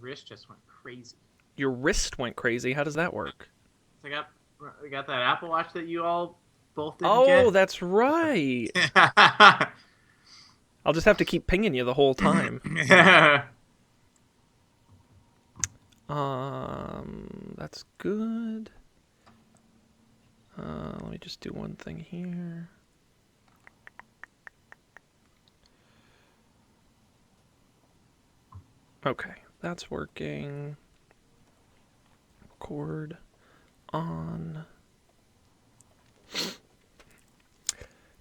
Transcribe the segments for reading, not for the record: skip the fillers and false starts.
wrist just went crazy. Your wrist went crazy. How does that work? So I got that Apple Watch that you all both didn't Oh, get. that's right. I'll just have to keep pinging you the whole time. That's good. Let me just do one thing here. Okay, that's working. Record on.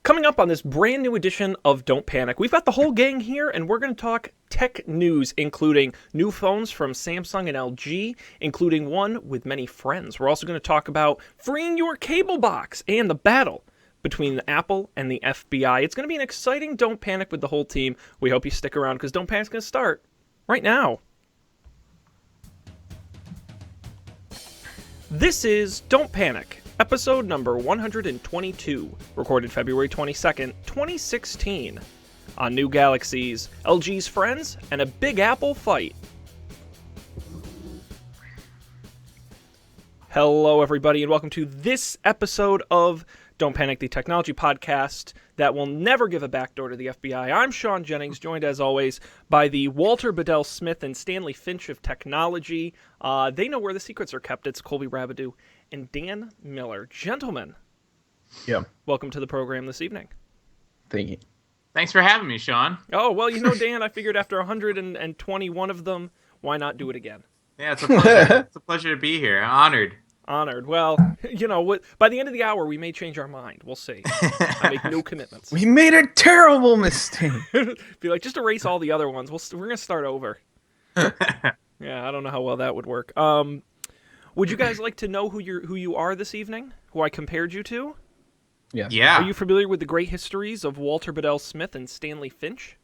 Coming up on this brand new edition of Don't Panic, we've got the whole gang here, and we're going to talk tech news, including new phones from Samsung and LG, including one with many friends. We're also going to talk about freeing your cable box and the battle between Apple and the FBI. It's going to be an exciting Don't Panic with the whole team. We hope you stick around, because Don't Panic's going to start right now. This is Don't Panic, episode number 122, recorded February 22nd, 2016. On new Galaxies, LG's friends, and a Big Apple fight. Hello, everybody, and welcome to this episode of Don't Panic, the technology podcast that will never give a backdoor to the FBI. I'm Sean Jennings, joined as always by the Walter Bedell Smith and Stanley Finch of technology. They know where the secrets are kept. It's Colby Rabideau and Dan Miller. Gentlemen, welcome to the program this evening. Thank you. Thanks for having me, Sean. Oh, well, you know, Dan, I figured after 121 of them, why not do it again? Yeah, it's a pleasure. It's a pleasure to be here. Honored. Well, you know, by the end of the hour, we may change our mind. We'll see. I make no commitments. We made a terrible mistake. Be like, just erase all the other ones. We're going to start over. Yeah, I don't know how well that would work. Would you guys like to know who you are this evening? Who I compared you to? Yes. Yeah. Are you familiar with the great histories of Walter Bedell Smith and Stanley Finch?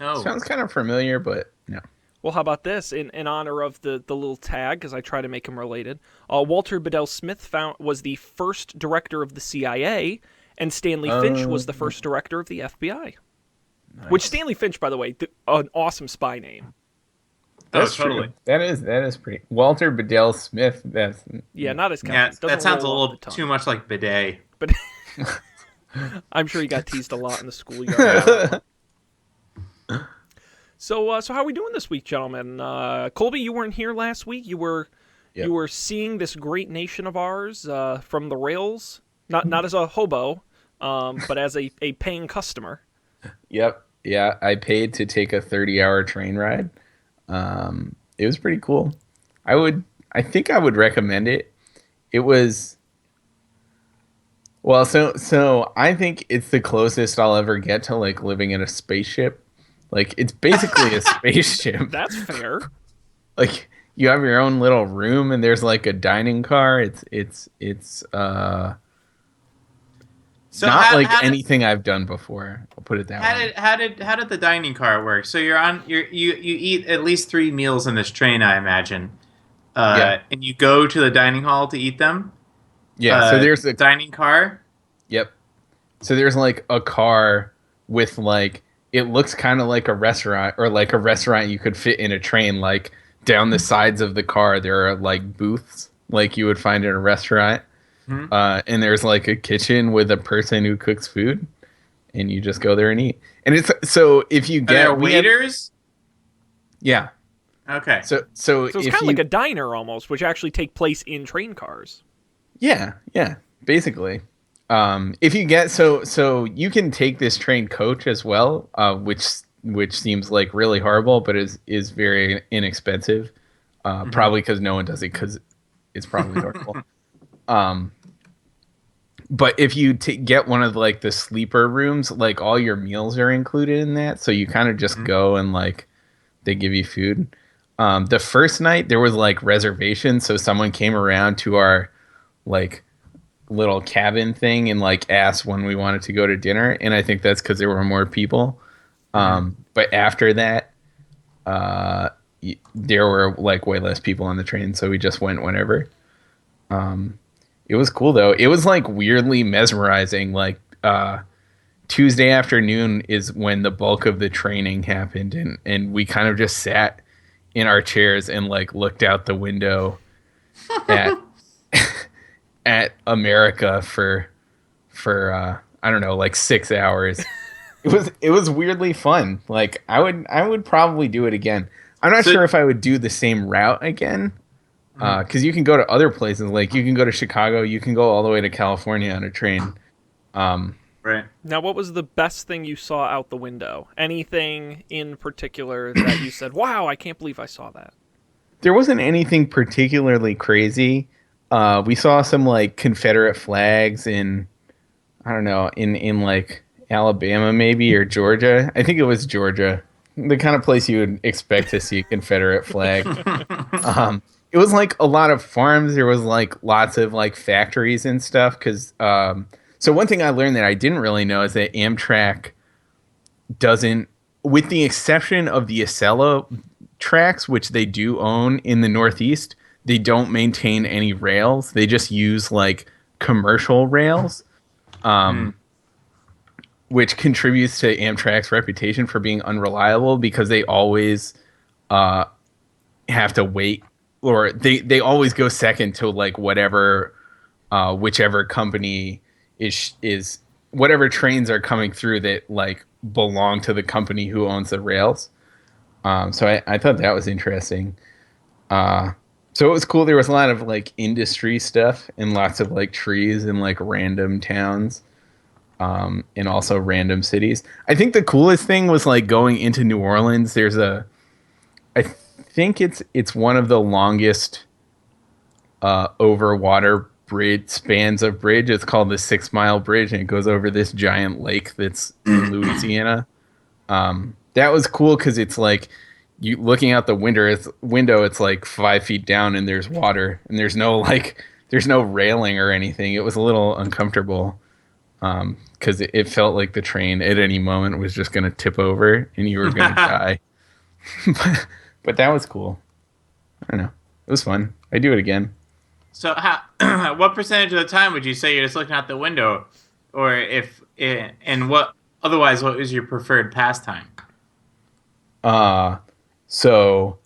Oh. Sounds kind of familiar, but no. Well, how about this? In honor of the little tag, because I try to make them related, Walter Bedell Smith was the first director of the CIA, and Stanley Finch was the first director of the FBI. Nice. Which Stanley Finch, by the way, an awesome spy name. That's totally true. That is pretty. Walter Bedell Smith. That's not as catchy. Yeah, that sounds a roll little too much like bidet. But I'm sure he got teased a lot in the schoolyard. So how are we doing this week, gentlemen? Colby, you weren't here last week. You were seeing this great nation of ours from the rails, not as a hobo, but as a paying customer. Yep. Yeah, I paid to take a 30-hour train ride. It was pretty cool. I think I would recommend it. It was so I think it's the closest I'll ever get to like living in a spaceship. Like, it's basically a spaceship. That's fair. Like, you have your own little room, and there's like a dining car. It's So not like anything I've done before. I'll put it that way. How did the dining car work? So you eat at least 3 meals in this train, I imagine. And you go to the dining hall to eat them. Yeah. So there's a dining car. Yep. So there's like a car with like. It looks kind of like a restaurant, or like a restaurant you could fit in a train. Like, down the sides of the car, there are like booths like you would find in a restaurant. Mm-hmm. And there's like a kitchen with a person who cooks food, and you just go there and eat. And it's so if you get are there waiters. Yeah. Okay. So it's kind of like a diner almost, which actually take place in train cars. Yeah, basically. If you get so you can take this train coach as well, which seems like really horrible, but is very inexpensive. Probably because no one does it because it's probably horrible. But if you get one of like the sleeper rooms, like all your meals are included in that, so you kind of just go and like they give you food. The first night there was like reservations, so someone came around to our like little cabin thing and like asked when we wanted to go to dinner, and I think that's because there were more people. But after that, there were like way less people on the train, so we just went whenever. It was cool though. It was like weirdly mesmerizing. Like Tuesday afternoon is when the bulk of the training happened, and we kind of just sat in our chairs and like looked out the window at at America for I don't know, like 6 hours. It was weirdly fun. Like I would probably do it again. I'm not sure if I would do the same route again. Because you can go to other places, like you can go to Chicago, you can go all the way to California on a train. Right. Now, what was the best thing you saw out the window? Anything in particular that you said, wow, I can't believe I saw that? There wasn't anything particularly crazy. We saw some like Confederate flags in, I don't know, in like Alabama maybe or Georgia. I think it was Georgia, the kind of place you would expect to see a Confederate flag. It was like a lot of farms. There was like lots of like factories and stuff. So one thing I learned that I didn't really know is that Amtrak doesn't, with the exception of the Acela tracks, which they do own in the Northeast, they don't maintain any rails. They just use like commercial rails, which contributes to Amtrak's reputation for being unreliable because they always have to wait, or they always go second to like whatever whichever company is whatever trains are coming through that like belong to the company who owns the rails. So I thought that was interesting. So it was cool. There was a lot of like industry stuff and lots of like trees and like random towns, and also random cities. I think the coolest thing was like going into New Orleans. I think it's one of the longest over water spans of bridge. It's called the 6 Mile Bridge, and it goes over this giant lake that's in Louisiana. That was cool because it's like you looking out the window. It's like 5 feet down, and there's water, and there's no railing or anything. It was a little uncomfortable because it felt like the train at any moment was just going to tip over and you were going to die. But that was cool. I don't know. It was fun. I'd do it again. So, what percentage of the time would you say you're just looking out the window, or what was your preferred pastime? So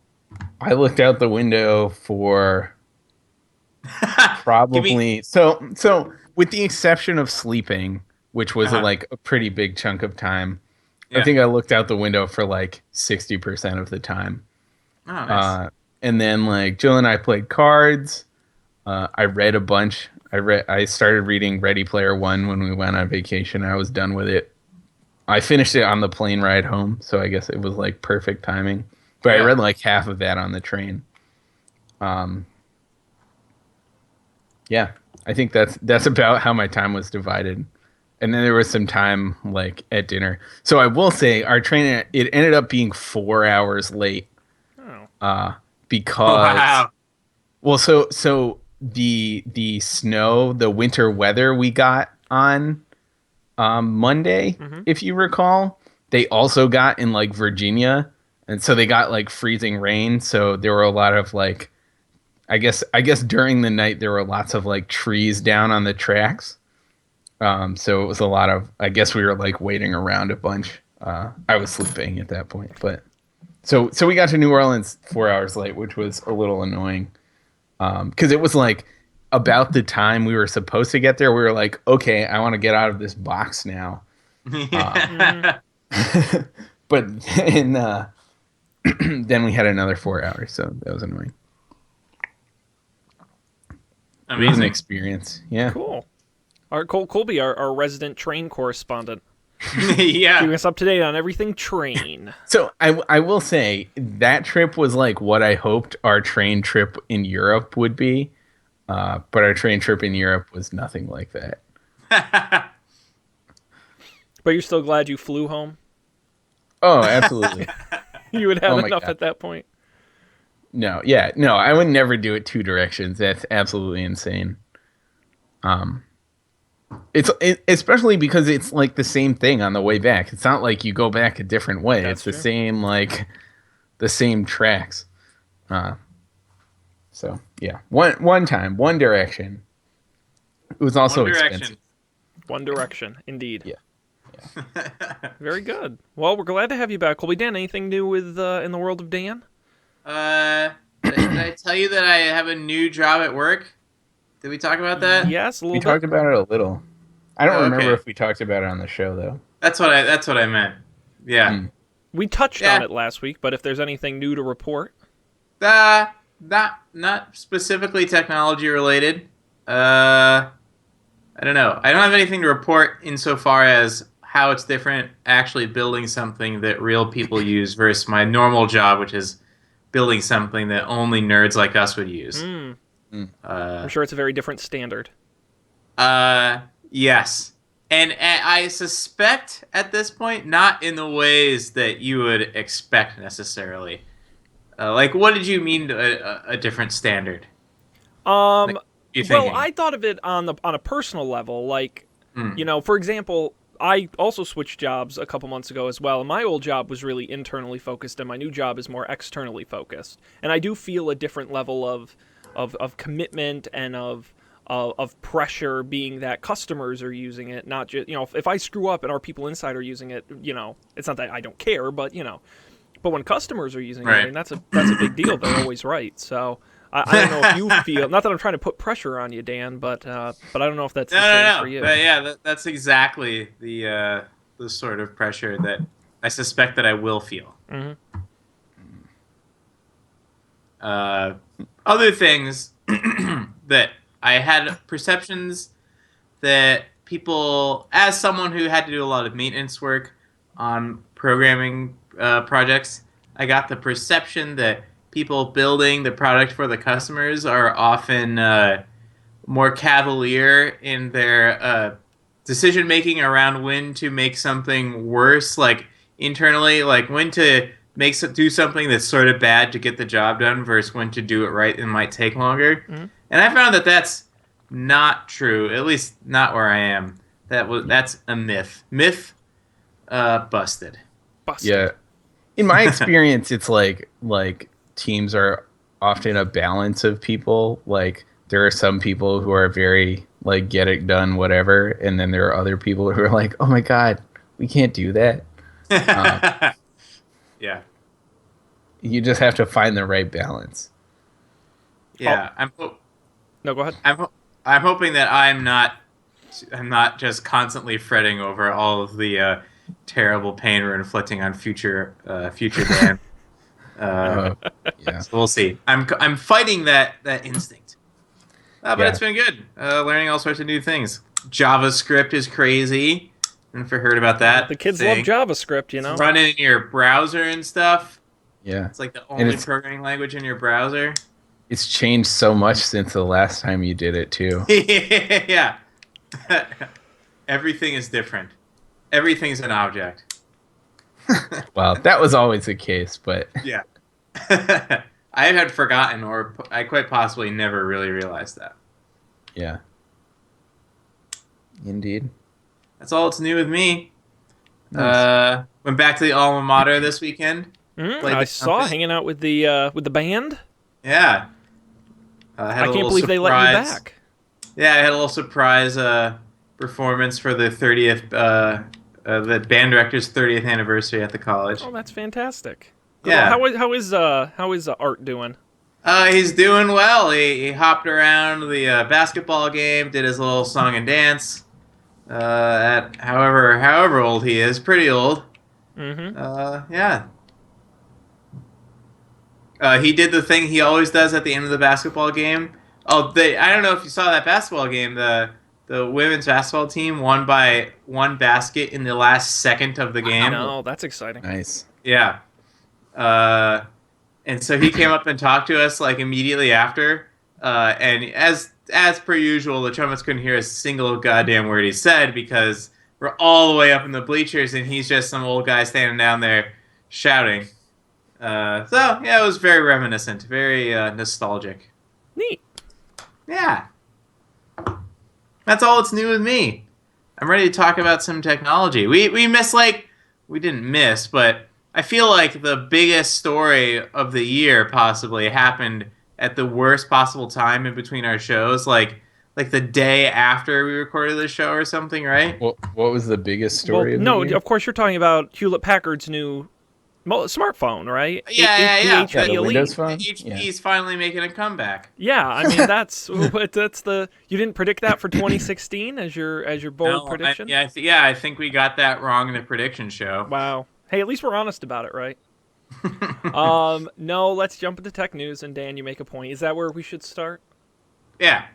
I looked out the window for probably so with the exception of sleeping, which was like a pretty big chunk of time. Yeah. I think I looked out the window for like 60% of the time. Oh, nice. And then like Jill and I played cards. I read a bunch. I started reading Ready Player One when we went on vacation. I was done with it. I finished it on the plane ride home, so I guess it was like perfect timing. But yeah. I read like half of that on the train. Yeah, I think that's about how my time was divided. And then there was some time like at dinner. So I will say our train, it ended up being 4 hours late. Oh. Because well, so the snow, the winter weather we got on Monday, if you recall, they also got in like Virginia, and so they got like freezing rain. So there were a lot of like, I guess during the night there were lots of like trees down on the tracks. So it was a lot of, I guess we were like waiting around a bunch. I was sleeping at that point, but so we got to New Orleans 4 hours late, which was a little annoying. Because it was like about the time we were supposed to get there. We were like, okay, I want to get out of this box now. But then we had another 4 hours, so that was annoying. Amazing. It was an experience. Yeah. Cool. Our Cole Colby, our resident train correspondent. Yeah. Keeping us up to date on everything train. So I will say that trip was like what I hoped our train trip in Europe would be. But our train trip in Europe was nothing like that. But you're still glad you flew home? Oh, absolutely. You would have enough at that point. No, yeah. No, I would never do it 2 directions. That's absolutely insane. It's especially because it's like the same thing on the way back. It's not like you go back a different way. That's true. The same, like the same tracks. So yeah, one time, one direction. It was also expensive. One direction, indeed. Yeah. Very good. Well, we're glad to have you back, Colby. Dan, anything new with in the world of Dan? Did I tell you that I have a new job at work? Did we talk about that? Yes, a We little talked bit. about it a little. I don't Oh, remember okay. if we talked about it on the show though. That's what I meant. Yeah. Hmm. We touched on Yeah. it last week, but if there's anything new to report, Not specifically technology related. I don't know. I don't have anything to report insofar as how it's different actually building something that real people use versus my normal job, which is building something that only nerds like us would use. I'm sure it's a very different standard. Yes. And I suspect at this point, not in the ways that you would expect necessarily. Like, what did you mean a different standard? Um, You well, thinking? I thought of it on a personal level. Like, Mm. for example, I also switched jobs a couple months ago as well, and my old job was really internally focused, and my new job is more externally focused. And I do feel a different level of commitment and of pressure, being that customers are using it, not just if I screw up and our people inside are using it, it's not that I don't care, but but when customers are using it, I Right. mean that's a big deal. They're always right. So I don't know if you feel, not that I'm trying to put pressure on you, Dan, but I don't know if that's No, the same no, for no. you. But yeah, that's exactly the sort of pressure that I suspect that I will feel. Hmm. Uh, Other things that I had perceptions that people, as someone who had to do a lot of maintenance work on programming projects, I got the perception that people building the product for the customers are often more cavalier in their decision making around when to make something worse, like internally, like when to do something that's sort of bad to get the job done versus when to do it right and might take longer. Hmm. And I found that that's not true, at least not where I am. That's a myth. Busted. Busted. Yeah. In my experience, it's like teams are often a balance of people. Like there are some people who are very like get it done, whatever, and then there are other people who are like, oh my god, we can't do that. Yeah, You just have to find the right balance. yeah. No, go ahead. I'm hoping that I'm not just constantly fretting over all of the terrible pain we're inflicting on future Dan. Yeah. So we'll see. I'm fighting that instinct. But Yeah. it's been good. Learning all sorts of new things. JavaScript is crazy. I don't know if you heard about that. The kids thing. love JavaScript, Run it in your browser and stuff. Yeah. It's like the And only it's programming language in your browser. it's changed so much since the last time you did it too. Yeah. Everything is different. Everything's an object. Well, that was always the case, but Yeah. I had forgotten, or I quite possibly never really realized that. yeah. Indeed. That's all that's new with me. Nice. Went back to the alma mater this weekend. Mhm. Played I the saw trumpet. hanging out with the band. Yeah. I Had a can't little believe they let you surprise. back. Yeah, I had a little surprise performance for the 30th, the band director's 30th anniversary at the college. Oh, that's fantastic. Yeah. How is Art doing? He's doing well. He hopped around the basketball game, did his little song and dance. At however old he is, pretty old. Mm-hmm. Yeah. He did the thing he always does at the end of the basketball game. I don't know if you saw that basketball game. The women's basketball team won by one basket in the last second of the game. No, that's exciting. Nice. Yeah. And so he came up and talked to us like immediately after. And as per usual, the trumpets couldn't hear a single goddamn word he said because we're all the way up in the bleachers and he's just some old guy standing down there shouting. So yeah, it was very reminiscent, very nostalgic. Neat. Yeah. That's all that's new with me. I'm ready to talk about some technology. We didn't miss, but I feel like the biggest story of the year possibly happened at the worst possible time in between our shows, like the day after we recorded the show or something, right? What was the biggest Well, story of no, the year? of course you're talking about Hewlett Packard's new Smartphone, right? Yeah. The Yeah, HP the Elite. Windows Phone. HP's finally making a comeback. Yeah, I mean that's the you didn't predict that for 2016 as your bold No, prediction. I think we got that wrong in the prediction show. Wow. Hey, at least we're honest about it, right? No, let's jump into tech news, and Dan, you make a point. Is that where we should start? Yeah.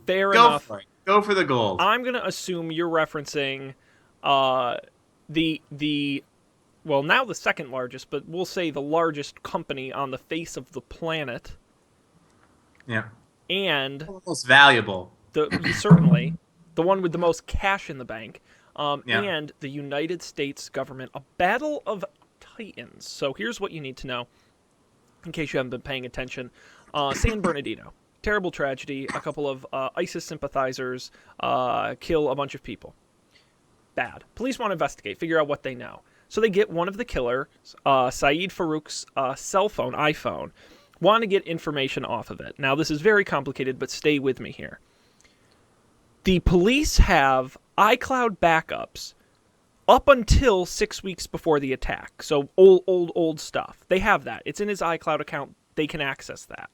Fair Go enough. for it. Go for the gold. I'm gonna assume you're referencing the well, now the second largest, but we'll say the largest company on the face of the planet, Yeah. and Most valuable. certainly the one with the most cash in the bank, Yeah. and the United States government, a battle of titans. So here's what you need to know, in case you haven't been paying attention. San Bernardino, terrible tragedy. A couple of ISIS sympathizers kill a bunch of people. Bad. Police want to investigate, figure out what they know. So they get one of the killers, Saeed Farouk's cell phone, iPhone, want to get information off of it. Now, this is very complicated, but stay with me here. The police have iCloud backups up until 6 weeks before the attack. So old stuff. They have that. It's in his iCloud account. They can access that.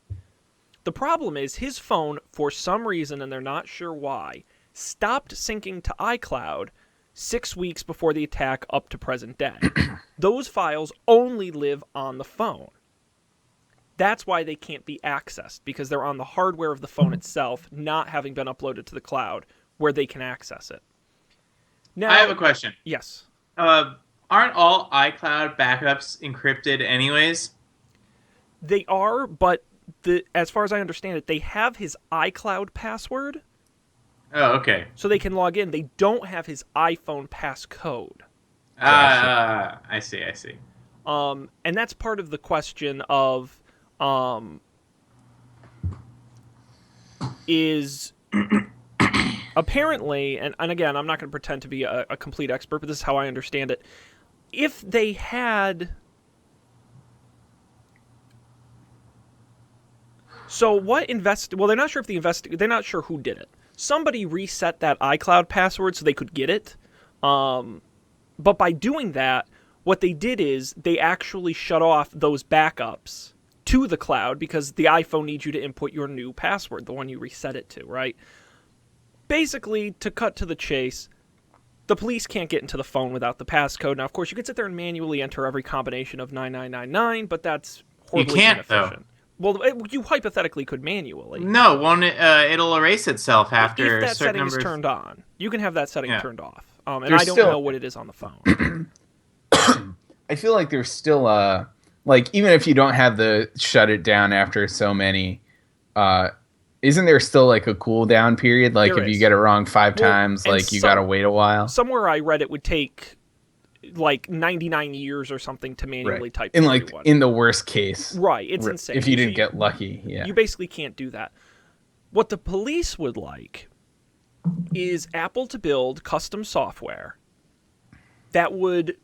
The problem is his phone, for some reason, and they're not sure why, stopped syncing to iCloud 6 weeks before the attack up to present day. Those files only live on the phone. That's why they can't be accessed, because they're on the hardware of the phone itself, not having been uploaded to the cloud, where they can access it. Now, I have a question. Yes. Aren't all iCloud backups encrypted anyways? They are, but as far as I understand it, they have his iCloud password, Oh, okay. so they can log in. They don't have his iPhone passcode. I see. And that's part of the question of is apparently, and again, I'm not going to pretend to be a complete expert, but this is how I understand it. If they had... So what well, they're not sure if they're not sure who did it. Somebody reset that iCloud password so they could get it. But by doing that, what they did is they actually shut off those backups to the cloud, because the iPhone needs you to input your new password, the one you reset it to, right? Basically, to cut to the chase, the police can't get into the phone without the passcode. Now, of course, you can sit there and manually enter every combination of 9999, but that's horribly inefficient. Well, you hypothetically could manually. No, it'll erase itself after if that a certain setting number is turned on. You can have that setting turned off. And There's I don't still... know what it is on the phone. I feel like there's still like, even if you don't have the shut it down after so many, isn't there still like a cooldown period? Like There if is. you get it wrong 5 times, and like you gotta wait a while. Somewhere I read it would take like 99 years or something to manually type in like everyone. in the worst case. Right, it's insane. If you didn't get lucky, yeah. You basically can't do that. What the police would like is Apple to build custom software that would...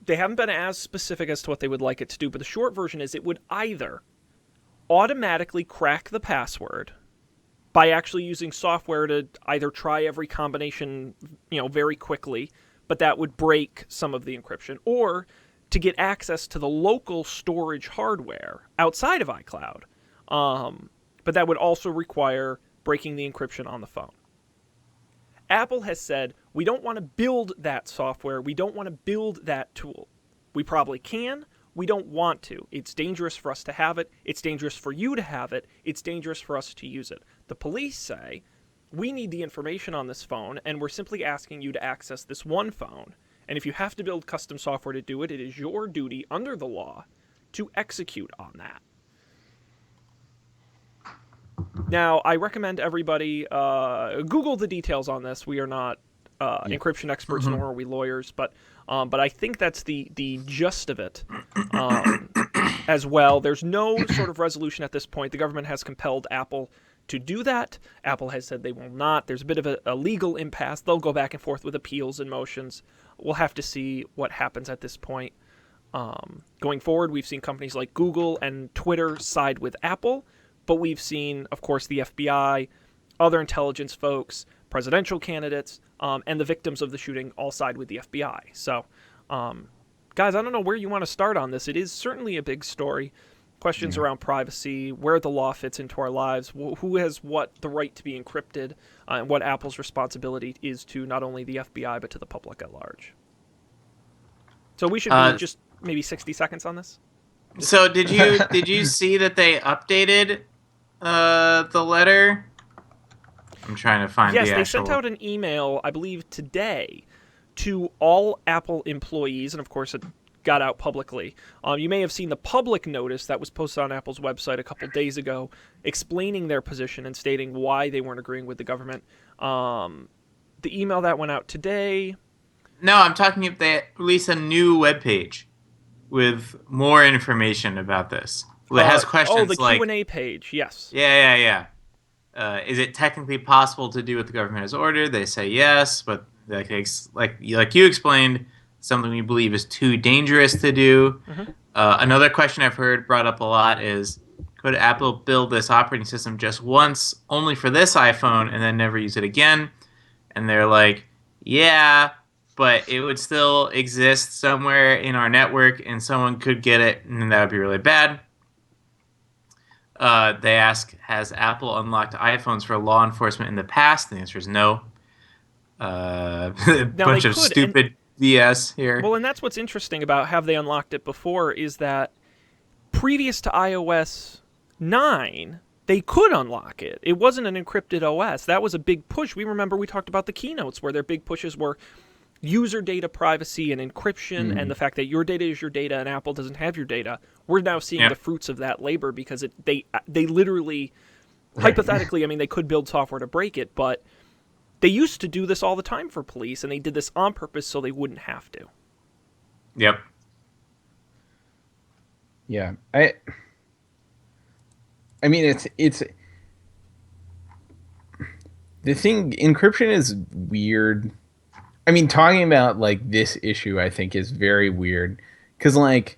They haven't been as specific as to what they would like it to do, but the short version is it would either automatically crack the password by actually using software to either try every combination, very quickly, but that would break some of the encryption, or to get access to the local storage hardware outside of iCloud. But that would also require breaking the encryption on the phone. Apple has said, we don't want to build that software. We don't want to build that tool. We probably can. We don't want to. It's dangerous for us to have it. It's dangerous for you to have it. It's dangerous for us to use it. The police say, we need the information on this phone, and we're simply asking you to access this one phone. And if you have to build custom software to do it, it is your duty under the law to execute on that. Now, I recommend everybody Google the details on this. We are not encryption experts, nor are we lawyers, but I think that's the gist of it as well. There's no sort of resolution at this point. The government has compelled Apple to do that. Apple has said they will not. There's a bit of a legal impasse. They'll go back and forth with appeals and motions. We'll have to see what happens at this point. Going forward, we've seen companies like Google and Twitter side with Apple, but we've seen, of course, the FBI, other intelligence folks, presidential candidates, and the victims of the shooting all side with the FBI. So guys, I don't know where you want to start on this. It is certainly a big story. Questions around privacy, where the law fits into our lives, who has what the right to be encrypted, and what Apple's responsibility is to not only the FBI but to the public at large. So we should be just maybe 60 seconds on this. So did you see that they updated the letter? I'm trying to find the actual... Yes, they sent out an email, I believe today, to all Apple employees, and of course it got out publicly. You may have seen the public notice that was posted on Apple's website a couple days ago explaining their position and stating why they weren't agreeing with the government. The email that went out today... No, I'm talking if they release a new webpage with more information about this. It has questions the like... Q&A page, yes. Yeah. Is it technically possible to do what the government has ordered? They say yes, but like you explained, something we believe is too dangerous to do. Mm-hmm. Another question I've heard brought up a lot is, could Apple build this operating system just once, only for this iPhone, and then never use it again? And they're like, yeah, but it would still exist somewhere in our network, and someone could get it, and that would be really bad. They ask, has Apple unlocked iPhones for law enforcement in the past? The answer is no. Bunch of stupid BS here. Well, and that's what's interesting about have they unlocked it before is that previous to iOS 9, they could unlock it. It wasn't an encrypted OS. That was a big push. We remember we talked about the keynotes where their big pushes were user data privacy and encryption and the fact that your data is your data and Apple doesn't have your data. We're now seeing the fruits of that labor because they literally, hypothetically, I mean, they could build software to break it, but they used to do this all the time for police, and they did this on purpose so they wouldn't have to. Yep. Yeah. I mean, it's the thing, encryption is weird. I mean, talking about, like, this issue, I think, is very weird. Because, like,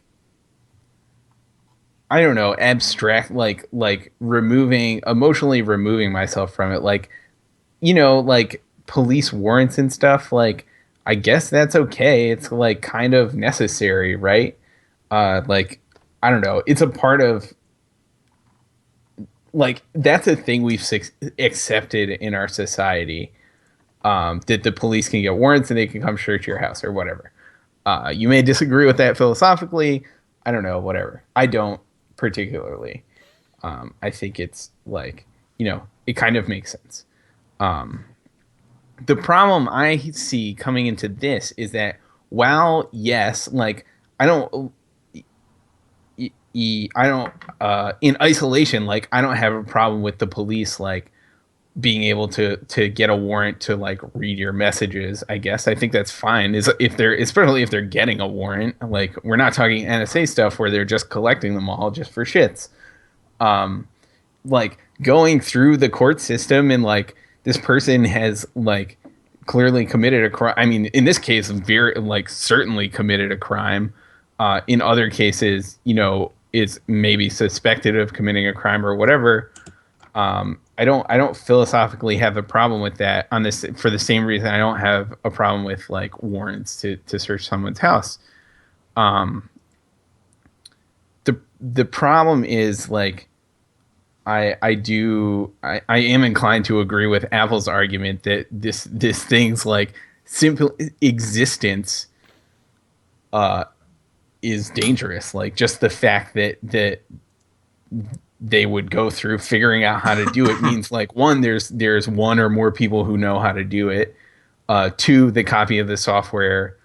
I don't know, abstract, like emotionally removing myself from it. Like, you know, like, police warrants and stuff, like, I guess that's okay. It's, like, kind of necessary, right? Like, I don't know. It's a part of, like, that's a thing we've accepted in our society. That the police can get warrants and they can come search your house or whatever. You may disagree with that philosophically. I don't know, whatever. I don't particularly. I think it's like, you know, it kind of makes sense. The problem I see coming into this is that while, yes, like, in isolation, like, I don't have a problem with the police, like, being able to get a warrant to, like, read your messages. I guess I think that's fine. Especially if they're getting a warrant. Like, we're not talking NSA stuff where they're just collecting them all just for shits. Like, going through the court system and, like, this person has, like, clearly committed a crime. I mean, in this case, very, like, certainly committed a crime. In other cases, you know, is maybe suspected of committing a crime or whatever. I don't philosophically have a problem with that on this for the same reason I don't have a problem with, like, warrants to search someone's house. The problem is, like, I am inclined to agree with Apple's argument that this thing's, like, simple existence is dangerous. Like, just the fact that they would go through figuring out how to do it means, like, one, there's one or more people who know how to do it. Two, the copy of the software,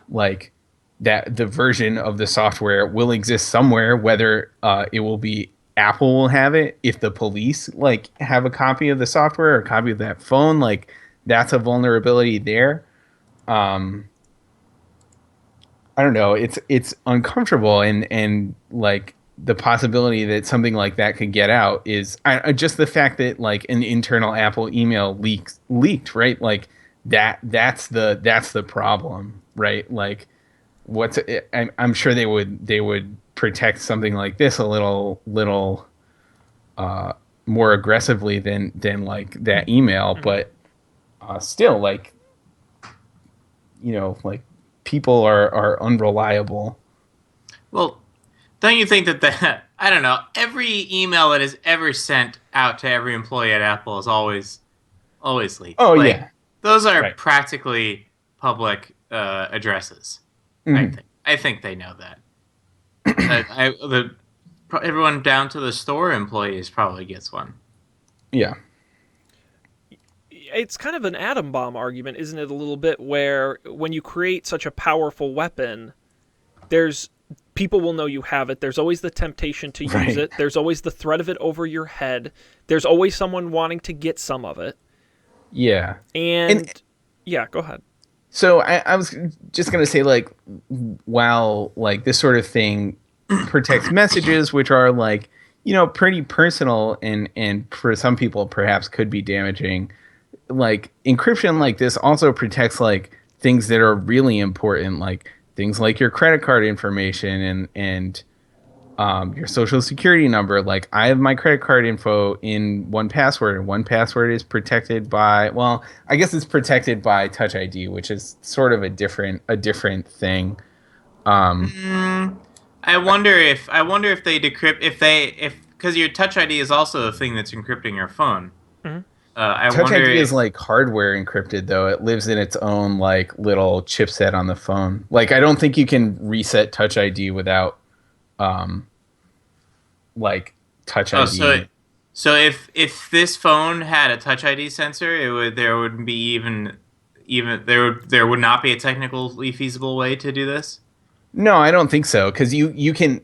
like, that the version of the software will exist somewhere, whether it will be Apple will have it. If the police, like, have a copy of the software or a copy of that phone, like, that's a vulnerability there. I don't know. It's uncomfortable and like, the possibility that something like that could get out is just the fact that, like, an internal Apple email leaked, right? Like, that's the problem, right? Like, I'm sure they would protect something like this a little more aggressively than like that email, but still, like, you know, like, people are unreliable. Well, don't you think that I don't know, every email that is ever sent out to every employee at Apple is always leaked. Oh, like, yeah. those are Right. practically public addresses. Mhm. I think they know that. Everyone down to the store employees probably gets one. Yeah. It's kind of an atom bomb argument, isn't it? A little bit, where when you create such a powerful weapon, there's people will know you have it. There's always the temptation to use Right. it. There's always the threat of it over your head. There's always someone wanting to get some of it. Yeah. And yeah, go ahead. So I was just gonna say, like, while like this sort of thing protects messages, which are like, pretty personal and for some people perhaps could be damaging, like encryption like this also protects like things that are really important, like things like your credit card information and your social security number. Like I have my credit card info in 1Password, and 1Password is protected by, well, I guess it's protected by Touch ID, which is sort of a different thing. I wonder if they decrypt if because your Touch ID is also the thing that's encrypting your phone. Mhm. I Touch wonder ID if, is like hardware encrypted, though. It lives in its own like little chipset on the phone. Like I don't think you can reset Touch ID without like Touch oh, ID. so if this phone had a Touch ID sensor, there would be there would not be a technically feasible way to do this. No, I don't think so, because you can,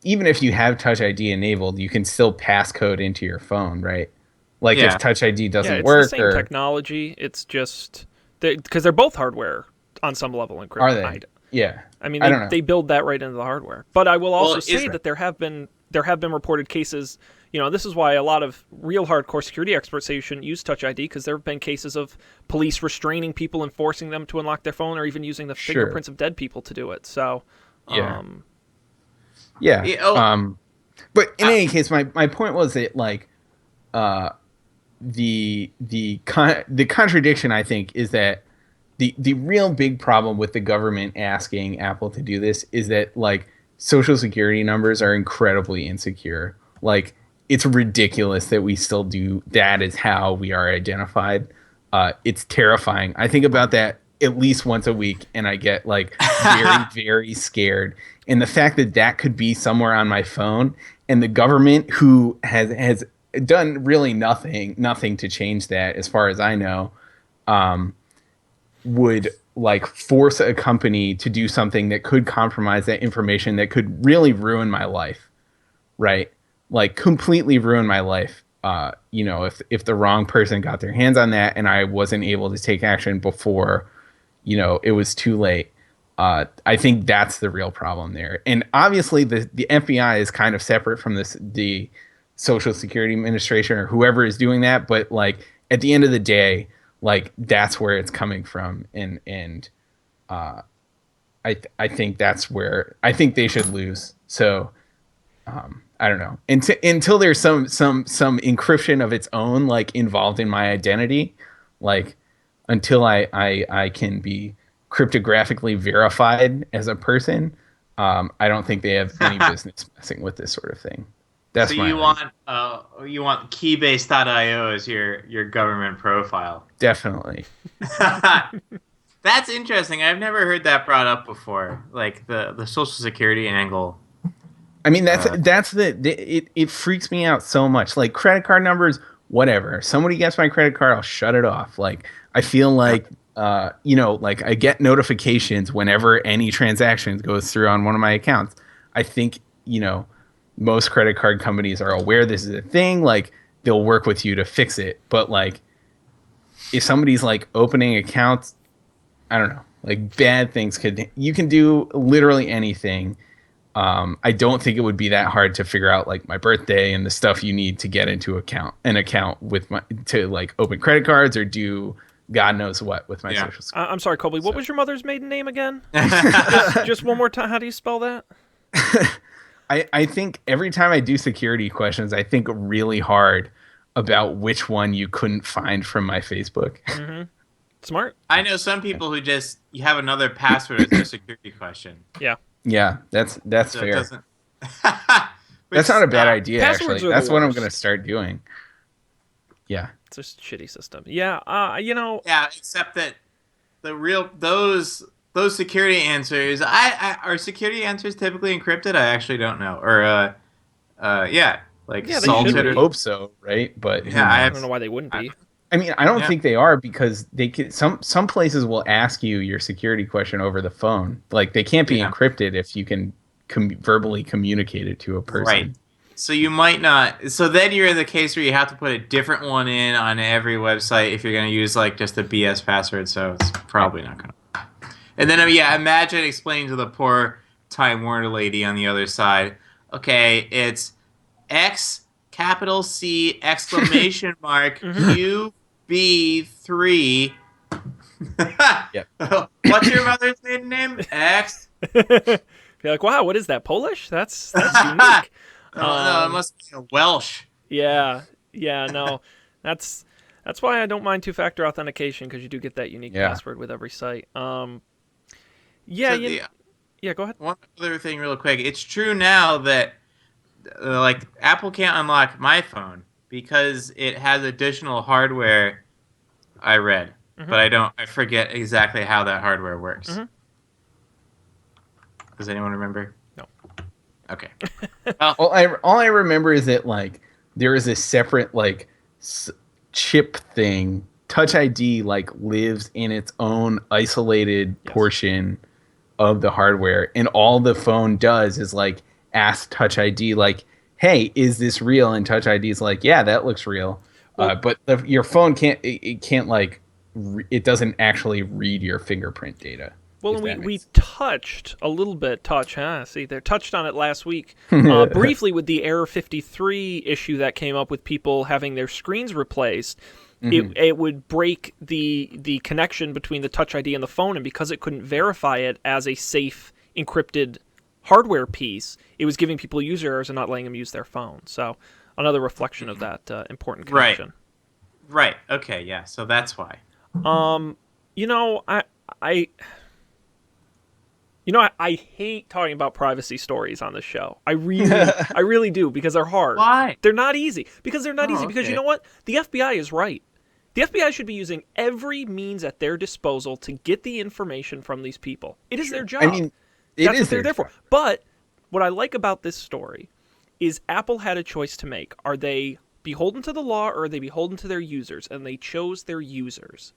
even if you have Touch ID enabled, you can still passcode into your phone, right? Like Yeah. if Touch ID Yeah, doesn't it's work, the same or technology. It's just because they're both hardware on some level encrypted. are they? Yeah, I mean, I don't know. they build that right into the hardware. But I will also Well, say that there have been reported cases. This is why a lot of real hardcore security experts say you shouldn't use Touch ID, because there have been cases of police restraining people and forcing them to unlock their phone, or even using the Sure. fingerprints of dead people to do it. So, Yeah. um, Yeah. Yeah, oh. But in any case, my point was that like the contradiction, I think, is that the real big problem with the government asking Apple to do this is that like social security numbers are incredibly insecure. Like it's ridiculous that we still do that is how we are identified. It's terrifying. I think about that at least once a week, and I get like very, very scared. And the fact that that could be somewhere on my phone, and the government, who has done really nothing to change that, as far as I know, would like force a company to do something that could compromise that information, that could really ruin my life, right? Like completely ruin my life. If the wrong person got their hands on that and I wasn't able to take action before, it was too late. I think that's the real problem there. And obviously the FBI is kind of separate from the Social Security Administration or whoever is doing that. But like at the end of the day, like that's where it's coming from. And I think that's where I think they should lose. So I don't know. Until there's some encryption of its own like involved in my identity, like until I can be cryptographically verified as a person, I don't think they have any business messing with this sort of thing. That's So my you want Keybase.io as your government profile. definitely. That's interesting. I've never heard that brought up before. Like the social security angle. I mean, it freaks me out so much. Like credit card numbers, whatever. Somebody gets my credit card, I'll shut it off. Like I feel like, like I get notifications whenever any transaction goes through on one of my accounts. I think, most credit card companies are aware this is a thing. Like they'll work with you to fix it. But like, if somebody's like opening accounts, I don't know, like bad things you can do literally anything. I don't think it would be that hard to figure out like my birthday and the stuff you need to get into an account with to like open credit cards or do God knows what with my social security. I'm sorry, Colby. What was your mother's maiden name again? Just one more time. How do you spell that? I think every time I do security questions, I think really hard about which one you couldn't find from my Facebook. Mm-hmm. Smart. I know some people who just you have another password as their security question. Yeah. Yeah, that's So fair. it doesn't. That's not a bad idea, Passwords actually. are the That's what I'm worst. going to start doing. Yeah. It's a shitty system. Yeah. Yeah, except that the real those security answers. I are security answers typically encrypted? I actually don't know. Or yeah, like Yeah, they You should salted. would be. hope so, right? But who Yeah, I knows? don't know why they wouldn't be. I mean, I don't Yeah. think they are because they can, some places will ask you your security question over the phone. Like they can't be Yeah. encrypted if you can verbally communicate it to a person. Right. So you might not. So then you're in the case where you have to put a different one in on every website if you're going to use like just a BS password. So it's probably not going to. And then yeah, imagine explaining to the poor Time Warner lady on the other side. Okay, it's X capital C exclamation mark QB3. Yep. What's your mother's maiden name? X. You're like, wow, what is that? Polish? That's unique. No, it must be a Welsh. Yeah, no, that's why I don't mind two-factor authentication because you do get that unique Yeah. password with every site. Yeah, So yeah. Go ahead. one other thing, real quick. It's true now that like Apple can't unlock my phone because it has additional hardware. I read, but I forget exactly how that hardware works. Mhm. Does anyone remember? No. Okay. All I remember is that like there is a separate like chip thing. Touch ID like lives in its own isolated Yes. portion of the hardware, and all the phone does is like ask Touch ID like, "Hey, is this real?" And Touch ID is like, "Yeah, that looks real." Well- But your phone can't. It can't like. It doesn't actually read your fingerprint data. Well, if and that we makes- touched a little bit. See, they touched on it last week briefly with the Error 53 issue that came up with people having their screens replaced. It would break the connection between the Touch ID and the phone, and because it couldn't verify it as a safe encrypted hardware piece, it was giving people user errors and not letting them use their phone. So another reflection of that important Right. connection. Right. Okay. Yeah. So that's why. I hate talking about privacy stories on this show. I really do because they're hard. Why? They're not easy. Because they're not Oh, easy. Because okay. you know what? The FBI is right. The FBI should be using every means at their disposal to get the information from these people. It is their job. I mean, That's is what they're there their for. But what I like about this story is Apple had a choice to make. Are they beholden to the law or are they beholden to their users? And they chose their users.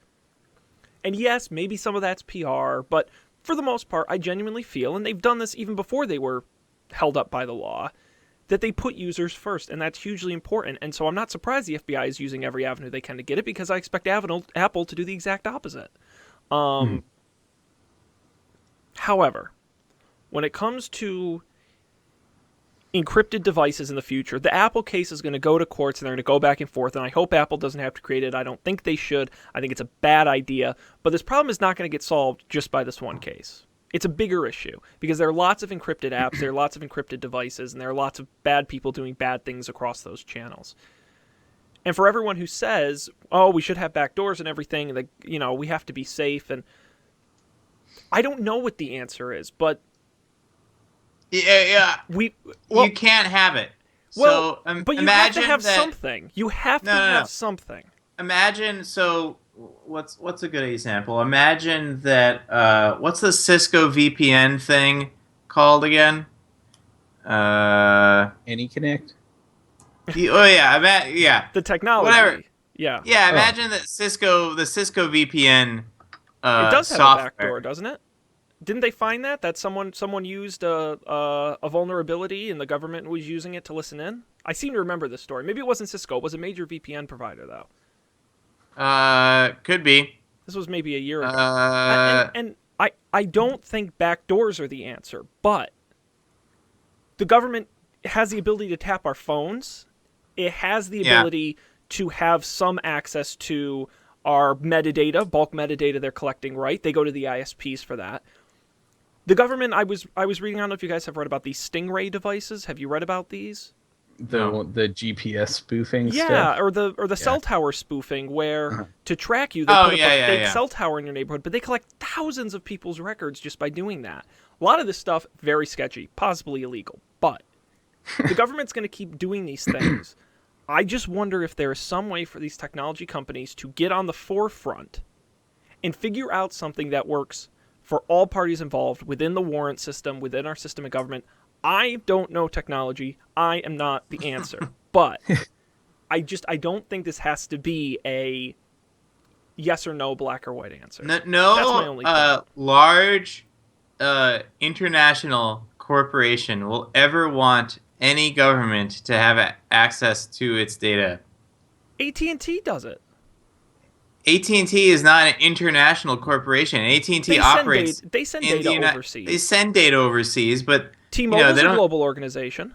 And yes, maybe some of that's PR, but for the most part, I genuinely feel, and they've done this even before they were held up by the law, that they put users first, and that's hugely important. And so I'm not surprised the FBI is using every avenue they can to get it, because I expect Apple to do the exact opposite. However, when it comes to encrypted devices in the future, the Apple case is going to go to courts and they're going to go back and forth, and I hope Apple doesn't have to create it. I don't think they should. I think it's a bad idea, but this problem is not going to get solved just by this one case. It's a bigger issue because there are lots of encrypted apps, there are lots of encrypted devices, and there are lots of bad people doing bad things across those channels. And for everyone who says, "Oh, we should have backdoors and everything, like, we have to be safe," and I don't know what the answer is, but Yeah. You can't have it. Well, So but you have to imagine have that, something. You have to No, no, have no. something. Imagine so. What's a good example? Imagine that. What's the Cisco VPN thing called again? AnyConnect? Oh yeah, yeah. The technology. Whatever. Yeah. Yeah, Oh. imagine that the Cisco VPN. It does have software. a backdoor, doesn't it? Didn't they find that someone used a vulnerability and the government was using it to listen in? I seem to remember this story. Maybe it wasn't Cisco. It was a major VPN provider, though. Could be. This was maybe a year ago. And I don't think backdoors are the answer, but the government has the ability to tap our phones. It has the ability to have some access to our metadata, bulk metadata they're collecting, right? They go to the ISPs for that. The government, I was reading, I don't know if you guys have read about these Stingray devices. Have you read about these? No. the GPS spoofing Yeah, stuff. or the cell tower spoofing, where to track you they Oh, put up yeah, a yeah, fake yeah. cell tower in your neighborhood, but they collect thousands of people's records just by doing that. A lot of this stuff very sketchy, possibly illegal, but the government's going to keep doing these things. I just wonder if there is some way for these technology companies to get on the forefront and figure out something that works for all parties involved within the warrant system, within our system of government. I don't know technology. I am not the answer. But I don't think this has to be a yes or no, black or white answer. No, That's my only point. large international corporation will ever want any government to have access to its data. AT&T does it. AT&T is not an international corporation. AT&T operates They send in data the overseas. They send data overseas, but T-Mobile's they a don't. global organization.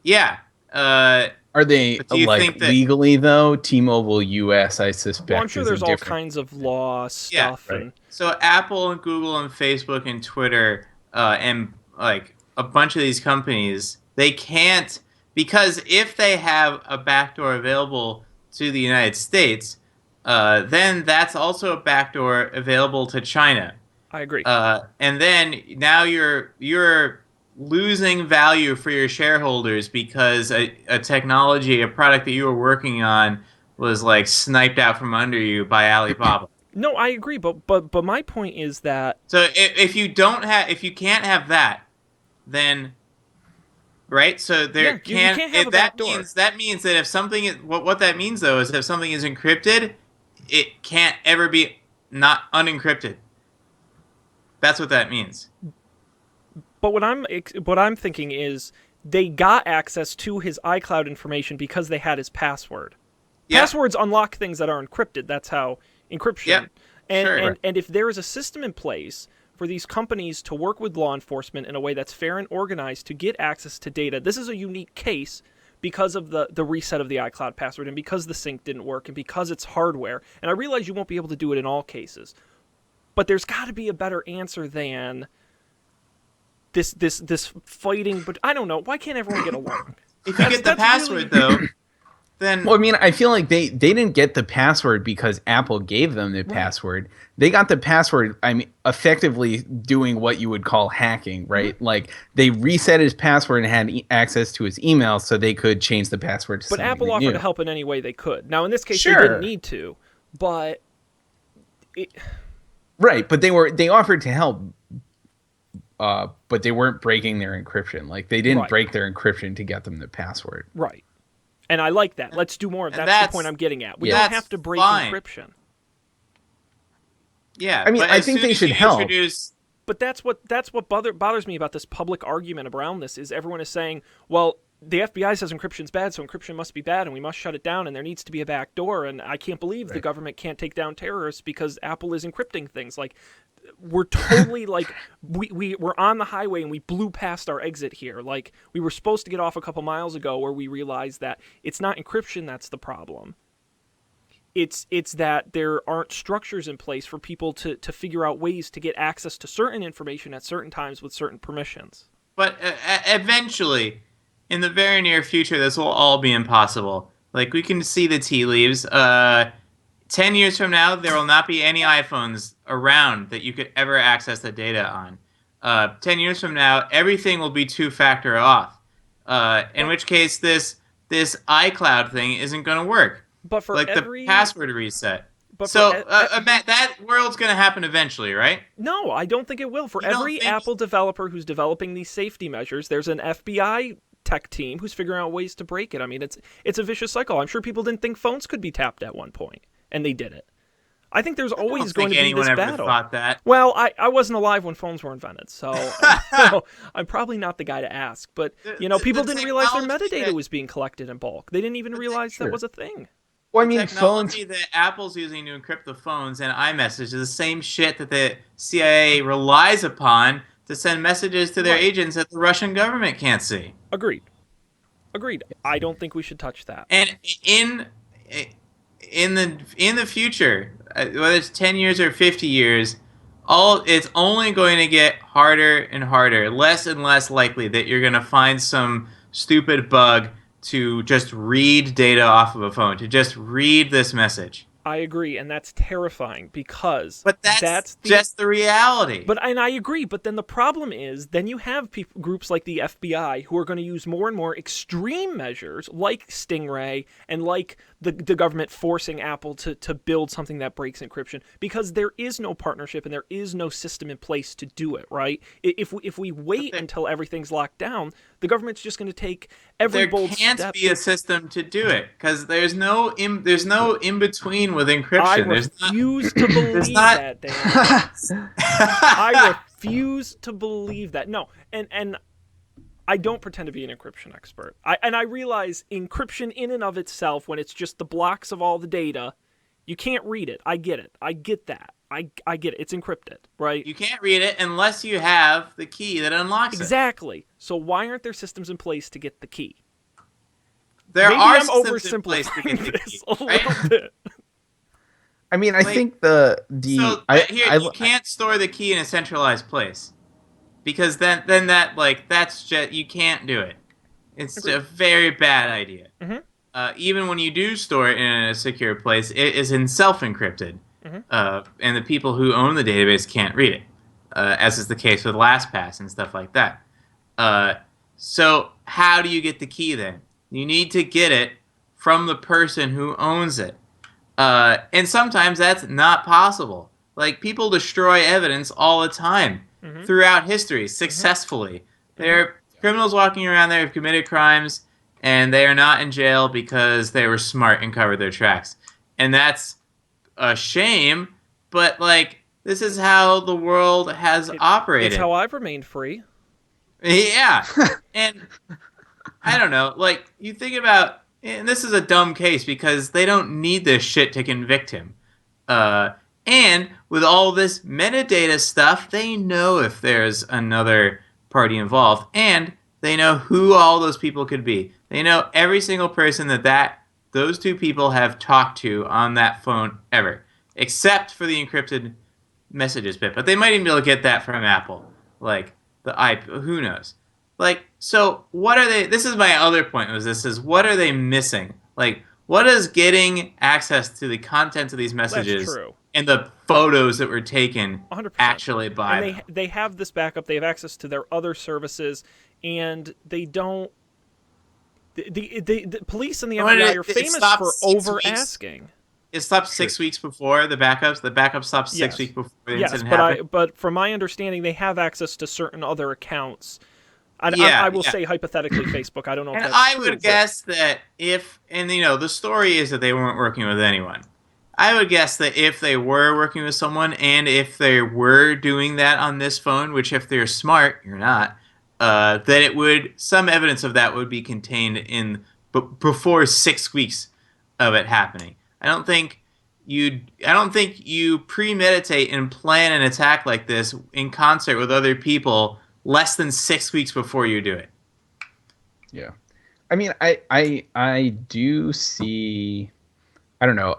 Yeah. Are they But do you like think that- legally though? T-Mobile US, I suspect. Well, I'm sure is a there's all different- kinds of law stuff. right. And So Apple and Google and Facebook and Twitter and like a bunch of these companies, they can't, because if they have a backdoor available to the United States, then that's also a backdoor available to China. I agree. And then now you're losing value for your shareholders because a technology, a product that you were working on was like sniped out from under you by Alibaba. No, I agree, but my point is that So if you can't have that, then right. So there Yeah, you can't. can't have If a that backdoor. means that if something is what that means though is if something is encrypted, it can't ever be not unencrypted. That's what that means. but what I'm thinking is they got access to his iCloud information because they had his password. Yeah. Passwords unlock things that are encrypted. That's how encryption. Yep. And, Sure. and if there is a system in place for these companies to work with law enforcement in a way that's fair and organized to get access to data, this is a unique case because of the reset of the iCloud password and because the sync didn't work and because it's hardware. And I realize you won't be able to do it in all cases, but there's got to be a better answer than this fighting. But I don't know. Why can't everyone get along? If you get the that's password really- though, then Well, I mean, I feel like they didn't get the password because Apple gave them the password. They got the password, I mean, effectively doing what you would call hacking, right? Mm-hmm. Like they reset his password and had access to his email so they could change the password to But something Apple they offered knew. to help in any way they could. Now, in this case, they Sure. didn't need to, but Right, but they offered to help, but they weren't breaking their encryption. Like they didn't Right. break their encryption to get them the password. right. And I like that. Let's do more. And That's the that's- point I'm getting at. We yeah. don't That's have to break fine. encryption. yeah. I mean, but I as think soon they as should you help. introduce- But that's what bothers me about this public argument around this is everyone is saying, well, the FBI says encryption's bad, so encryption must be bad, and we must shut it down, and there needs to be a back door, and I can't believe the government can't take down terrorists because Apple is encrypting things. Like, we're totally like we're on the highway and we blew past our exit here. Like, we were supposed to get off a couple miles ago where we realized that it's not encryption that's the problem. It's that there aren't structures in place for people to figure out ways to get access to certain information at certain times with certain permissions. But eventually, in the very near future, this will all be impossible. Like, we can see the tea leaves. 10 years from now, there will not be any iPhones around that you could ever access the data on. 10 years from now, everything will be two-factor off. In which case, this iCloud thing isn't going to work. But for Like every the password reset. but So for that world's going to happen eventually, right? no, I don't think it will. For You don't every think- Apple developer who's developing these safety measures, there's an FBI tech team who's figuring out ways to break it. I mean, it's a vicious cycle. I'm sure people didn't think phones could be tapped at one point, and they did it. I think there's I always don't going think to be anyone this ever battle. thought that. Well, I wasn't alive when phones were invented, so I'm probably not the guy to ask. But, people The didn't realize their technology metadata that- was being collected in bulk. They didn't even realize that Sure. was a thing. Well, I mean, phones. Technology that Apple's using to encrypt the phones and iMessage is the same shit that the CIA relies upon to send messages to their Right. agents that the Russian government can't see. Agreed. I don't think we should touch that. And in the future, whether it's 10 years or 50 years, it's only going to get harder and harder, less and less likely that you're going to find some stupid bug to just read data off of a phone, to just read this message. I agree, and that's terrifying because But that's just the reality. And I agree, but then the problem is then you have groups like the FBI who are going to use more and more extreme measures like Stingray and like the government forcing Apple to build something that breaks encryption because there is no partnership and there is no system in place to do it, right? If we wait until everything's locked down, the government's just going to take every bold step. There can't be a system to do it because there's no in between with encryption. I refuse to believe that, Dan. I refuse to believe that. No, and I don't pretend to be an encryption expert. I realize encryption in and of itself, when it's just the blocks of all the data, you can't read it. I get it. I get that. I get it. It's encrypted, right? You can't read it unless you have the key that unlocks it. Exactly. So why aren't there systems in place to get the key? There Maybe are I'm systems in place to get the this key, a little bit. I mean, I think you can't store the key in a centralized place because then that's just you can't do it. It's a very bad idea. Mm-hmm. Even when you do store it in a secure place, it is in self-encrypted, and the people who own the database can't read it, as is the case with LastPass and stuff like that. So how do you get the key then? You need to get it from the person who owns it. And sometimes that's not possible. Like, people destroy evidence all the time throughout history successfully. There are criminals walking around there who've committed crimes, and they are not in jail because they were smart and covered their tracks. And that's a shame, but, like, this is how the world has operated. It's how I've remained free. Yeah. And I don't know. Like, you think about... And this is a dumb case because they don't need this shit to convict him. And with all this metadata stuff, they know if there's another party involved. And they know who all those people could be. They know every single person that those two people have talked to on that phone ever. Except for the encrypted messages bit. But they might even be able to get that from Apple. Like, the IP, who knows? Like, so what are they... This is my other point, what are they missing? Like, what is getting access to the content of these messages and the photos that were taken 100%. Actually by them? They have this backup, they have access to their other services, and they don't... The police and the FBI are famous for over-asking. It stopped 6 weeks before the backups. The backup stopped 6 weeks before the incident happened. But from my understanding, they have access to certain other accounts. I will say hypothetically Facebook. I don't know if and that's I true, would guess that the story is that they weren't working with anyone. I would guess that if they were working with someone and if they were doing that on this phone, which if they're smart, you're not, that some evidence of that would be contained in before 6 weeks of it happening. I don't think you premeditate and plan an attack like this in concert with other people less than 6 weeks before you do it. Yeah. I mean, I do see, I don't know,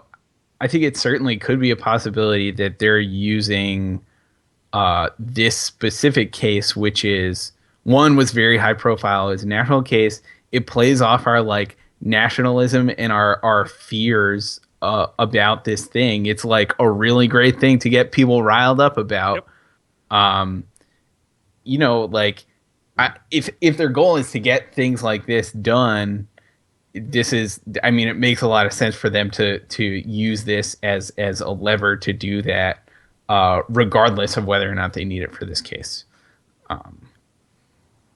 I think it certainly could be a possibility that they're using this specific case, which is, one, was very high profile, is a national case. It plays off our, like, nationalism and our fears about this thing. It's, like, a really great thing to get people riled up about. Yep. Like, if their goal is to get things like this done, it makes a lot of sense for them to use this as a lever to do that, regardless of whether or not they need it for this case.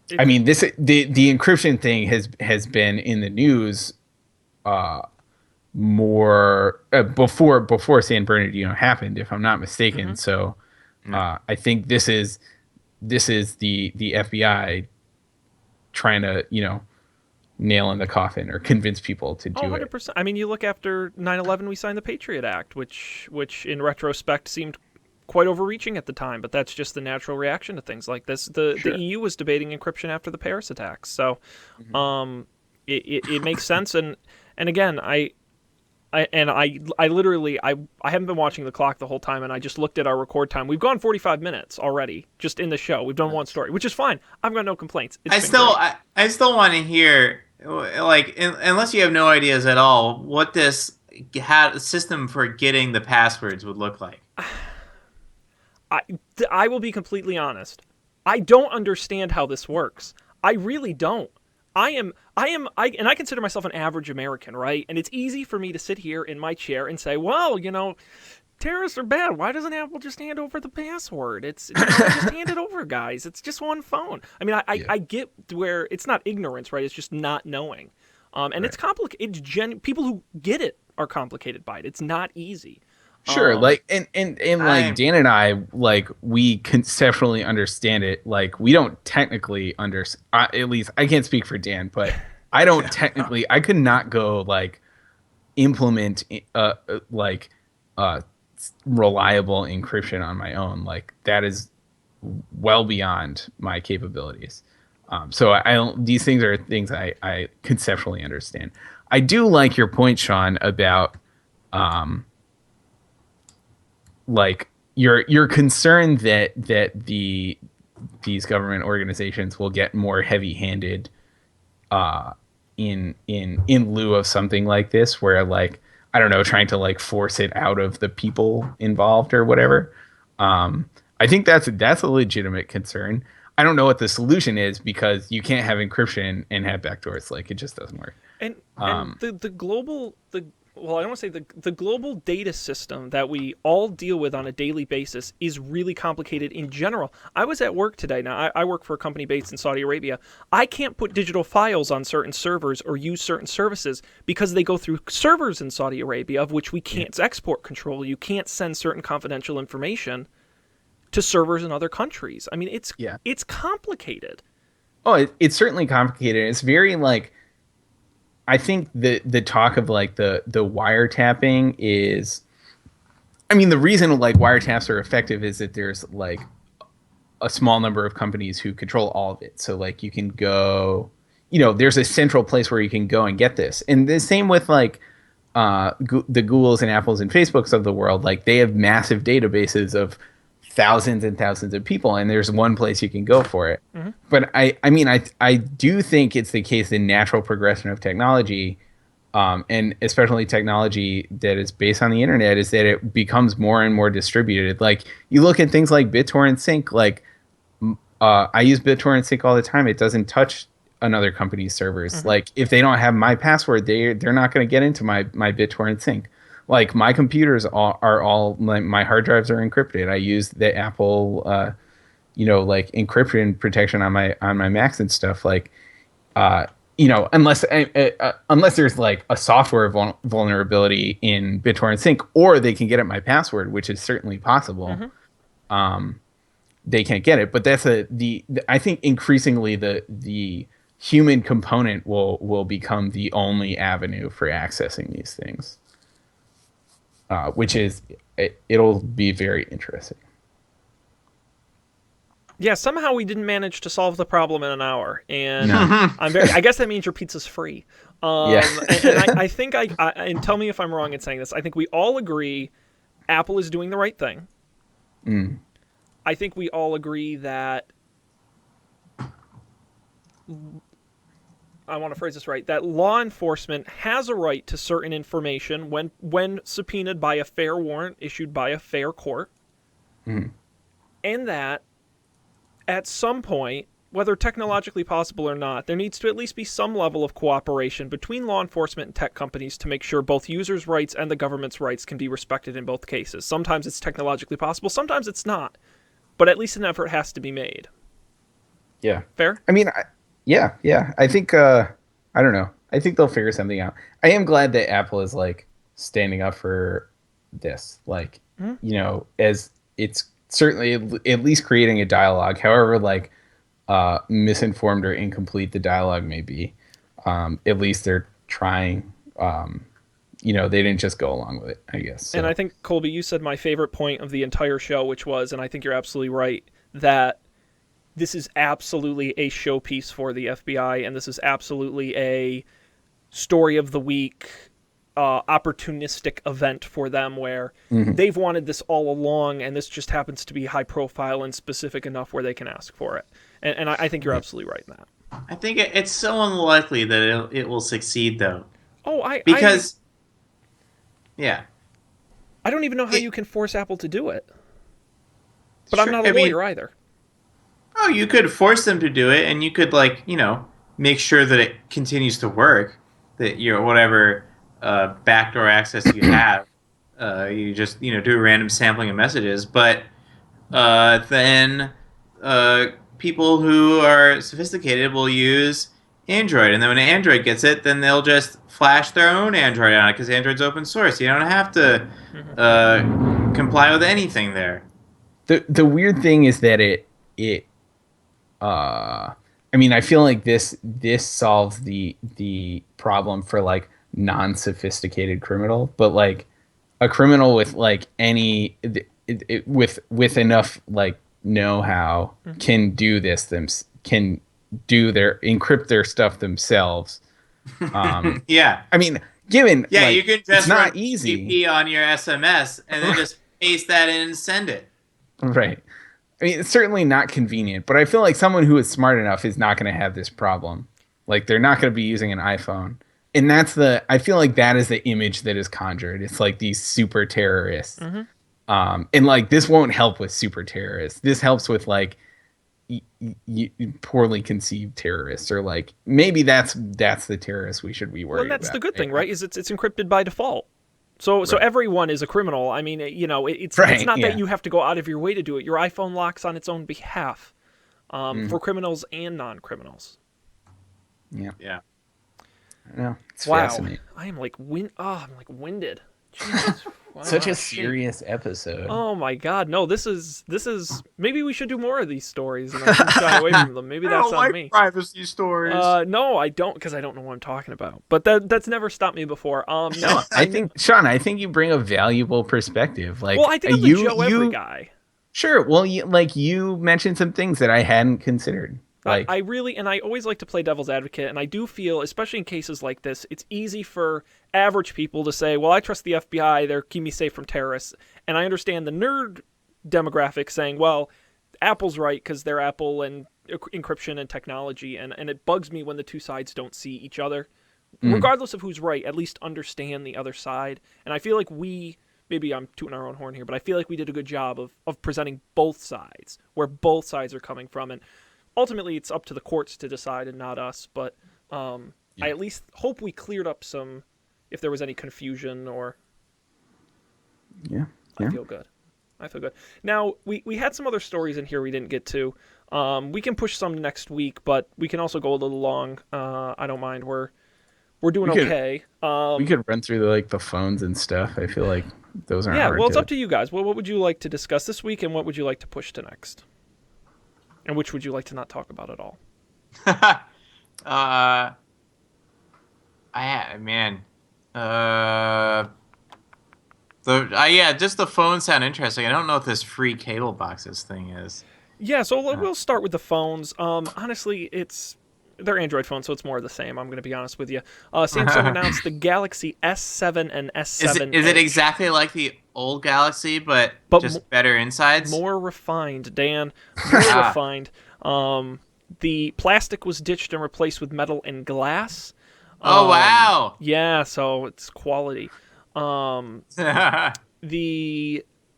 The encryption thing has been in the news more before San Bernardino happened, if I'm not mistaken. Mm-hmm. So I think this is the FBI trying to, nail in the coffin or convince people to do 100%. I mean, you look after 9/11, we signed the Patriot Act, which in retrospect seemed quite overreaching at the time, but that's just the natural reaction to things like this. The EU was debating encryption after the Paris attacks, so it makes sense. And again, I literally haven't been watching the clock the whole time, and I just looked at our record time. We've gone 45 minutes already just in the show. We've done one story, which is fine. I've got no complaints. I still want to hear like unless you have no ideas at all what this system for getting the passwords would look like. I, I will be completely honest. I don't understand how this works. I really don't. And I consider myself an average American, right? And it's easy for me to sit here in my chair and say, well, terrorists are bad. Why doesn't Apple just hand over the password? Just hand it over, guys. It's just one phone. I mean, I get where it's not ignorance, right? It's just not knowing. And right. It's complicated. People who get it are complicated by it. It's not easy. Sure, like and like Dan and I, like, we conceptually understand it. Like, we don't technically understand. At least I can't speak for Dan, but I don't technically. I could not go like implement reliable encryption on my own. Like, that is well beyond my capabilities. So I don't. These things are things I conceptually understand. I do like your point, Sean, about like you're concerned that these government organizations will get more heavy-handed in lieu of something like this, where, like, I don't know, trying to like force it out of the people involved or whatever. I think that's a legitimate concern. I don't know what the solution is, because you can't have encryption and have backdoors. Like, it just doesn't work. And the global data system that we all deal with on a daily basis is really complicated in general. I was at work today. Now, I work for a company based in Saudi Arabia. I can't put digital files on certain servers or use certain services because they go through servers in Saudi Arabia, of which we can't. It's export control. You can't send certain confidential information to servers in other countries. I mean, it's complicated. Oh, it's certainly complicated. It's very, like, I think the talk of like the wiretapping is, I mean, the reason like wiretaps are effective is that there's like a small number of companies who control all of it. So like you can go, there's a central place where you can go and get this. And the same with like the Googles and Apples and Facebooks of the world. Like, they have massive databases of thousands and thousands of people, and there's one place you can go for it. Mm-hmm. But I do think it's the case in natural progression of technology, and especially technology that is based on the internet, is that it becomes more and more distributed. Like, you look at things like BitTorrent Sync. Like, I use BitTorrent Sync all the time. It doesn't touch another company's servers. Mm-hmm. Like, if they don't have my password, they're not going to get into my BitTorrent Sync. Like, my computers are all my hard drives are encrypted. I use the Apple, like encryption protection on my Macs and stuff. Like, unless there's like a software vulnerability in BitTorrent Sync, or they can get at my password, which is certainly possible. Mm-hmm. They can't get it, but that's I think increasingly the human component will become the only avenue for accessing these things. Which is, it'll be very interesting. Yeah, somehow we didn't manage to solve the problem in an hour, and I guess that means your pizza's free. Yeah. and I think and tell me if I'm wrong in saying this, I think we all agree Apple is doing the right thing. Mm. I think we all agree that, I want to phrase this right, that law enforcement has a right to certain information when subpoenaed by a fair warrant issued by a fair court. Mm. And that at some point, whether technologically possible or not, there needs to at least be some level of cooperation between law enforcement and tech companies to make sure both users' rights and the government's rights can be respected in both cases. Sometimes it's technologically possible, sometimes it's not. But at least an effort has to be made. Yeah. Fair? I mean, Yeah. I think, I don't know. I think they'll figure something out. I am glad that Apple is, like, standing up for this. Like, as it's certainly at least creating a dialogue, however, like, misinformed or incomplete the dialogue may be. At least they're trying. They didn't just go along with it, I guess. So. And I think, Colby, you said my favorite point of the entire show, which was, and I think you're absolutely right, that this is absolutely a showpiece for the FBI, and this is absolutely a story of the week, opportunistic event for them, where they've wanted this all along, and this just happens to be high profile and specific enough where they can ask for it. And I think you're absolutely right in that. I think it's so unlikely that it will succeed though, Oh, I because yeah, I don't even know how it, you can force Apple to do it. But I'm sure. not a I mean, lawyer either. oh, you could force them to do it, and you could like make sure that it continues to work. That whatever backdoor access you have, you just do a random sampling of messages. But then uh, people who are sophisticated will use Android, and then when Android gets it, then they'll just flash their own Android on it because Android's open source. You don't have to Hmm. comply with anything there. The weird thing is that it I mean, I feel like this solves the problem for like non-sophisticated criminal, but like a criminal with like with enough like know-how Hmm. can do this them can do their encrypt their stuff themselves. Yeah. I mean, given Yeah, you like can it's just run not easy, TCP on your SMS and then just paste that in and send it. right? I mean, it's certainly not convenient, but I feel like someone who is smart enough is not going to have this problem. Like they're not going to be using an iPhone. And I feel like that is the image that is conjured. It's like these super terrorists. Hmm. And like this won't help with super terrorists. This helps with like poorly conceived terrorists, or like maybe that's the terrorists we should be Well, and worried that's the about. good thing, right? Is it's encrypted by default. So Right. everyone is a criminal. I mean, it's Right, not that yeah. you have to go out of your way to do it. Your iPhone locks on its own behalf, Mm, for criminals and non-criminals. yeah. Yeah. I know. It's Wow, fascinating. I am like I'm like winded. Jesus. Such a Shit. serious episode. Oh my God, no! This is maybe we should do more of these stories and I should shy away from them. Maybe that's on me. privacy stories. No, I don't, because I don't know what I'm talking about. But that's never stopped me before. No, No, I think Sean, I think you bring a valuable perspective. Like well, I think I'm the you Joe Every you guy. sure. Well, you mentioned some things that I hadn't considered. I Like really, and I always like to play devil's advocate, and I do feel, especially in cases like this, it's easy for average people to say, well, I trust the FBI, they're keeping me safe from terrorists. And I understand the nerd demographic saying, well, Apple's right because they're Apple and encryption and technology, and it bugs me when the two sides don't see each other. Regardless of who's right, at least understand the other side. And I feel like maybe I'm tooting our own horn here, but I feel like we did a good job of presenting both sides, where both sides are coming from. And ultimately it's up to the courts to decide and not us, but I at least hope we cleared up some, if there was any confusion, or yeah, I yeah. feel good. I feel good. Now, we had some other stories in here we didn't get to. We can push some next week, but we can also go a little long. I don't mind. We're doing We could- okay. We could run through the phones and stuff. I feel like those aren't Yeah, hard well, it's to. up to you guys. What would you like to discuss this week, and what would you like to push to next? And which would you like to not talk about at all? Man. Yeah, just the phones sound interesting. I don't know what this free cable boxes thing is. Yeah, so we'll start with the phones. Honestly, they're Android phones, so it's more of the same. I'm going to be honest with you. Samsung announced the Galaxy S7 and S7 Is it Edge. exactly like the old Galaxy, but just mo- better insides? More refined, Dan. More refined. The plastic was ditched and replaced with metal and glass. Oh wow! Yeah, so it's quality. The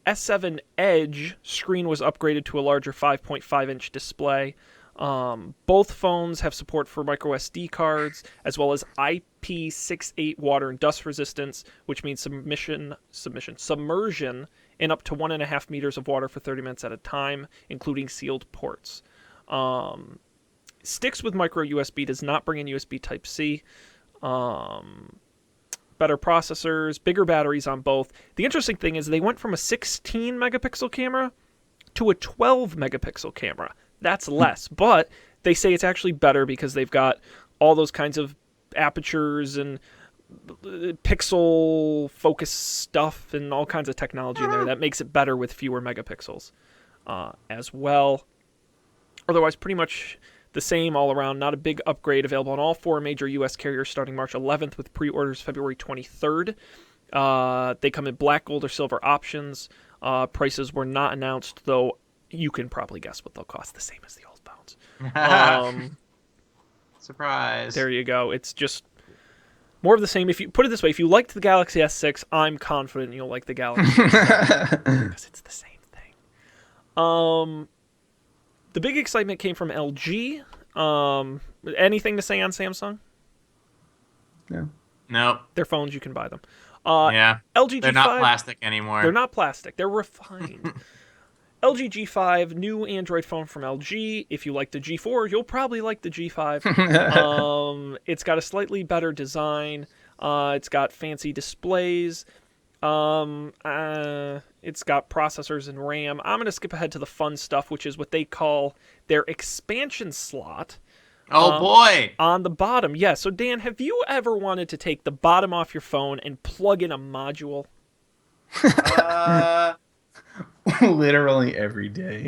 S7 Edge screen was upgraded to a larger 5.5-inch display. Both phones have support for micro SD cards, as well as IP68 water and dust resistance, which means submersion in up to 1.5 meters of water for 30 minutes at a time, including sealed ports. Sticks with micro USB, does not bring in USB Type-C. Better processors, bigger batteries on both. The interesting thing is they went from a 16 megapixel camera to a 12 megapixel camera. That's less, but they say it's actually better because they've got all those kinds of apertures and pixel focus stuff and all kinds of technology in there that makes it better with fewer megapixels as well. Otherwise, pretty much the same all around. Not a big upgrade. Available on all 4 major U.S. carriers starting March 11th, with pre-orders February 23rd. They come in black, gold, or silver options. Prices were not announced, though you can probably guess what they'll cost. The same as the old phones. Surprise. There you go. It's just more of the same. If you put it this way, if you liked the Galaxy S6, I'm confident you'll like the Galaxy S7 because it's the same thing. The big excitement came from LG. Anything to say on Samsung? No. Nope. Their phones, you can buy them. Yeah. LG G5, They're not plastic anymore. They're not plastic. They're refined. LG G5, new Android phone from LG. If you like the G4, you'll probably like the G5. It's got a slightly better design. It's got fancy displays. It's got processors and RAM. I'm going to skip ahead to the fun stuff, which is what they call their expansion slot. Oh, boy. On the bottom, yeah. So, Dan, have you ever wanted to take the bottom off your phone and plug in a module? Literally every day.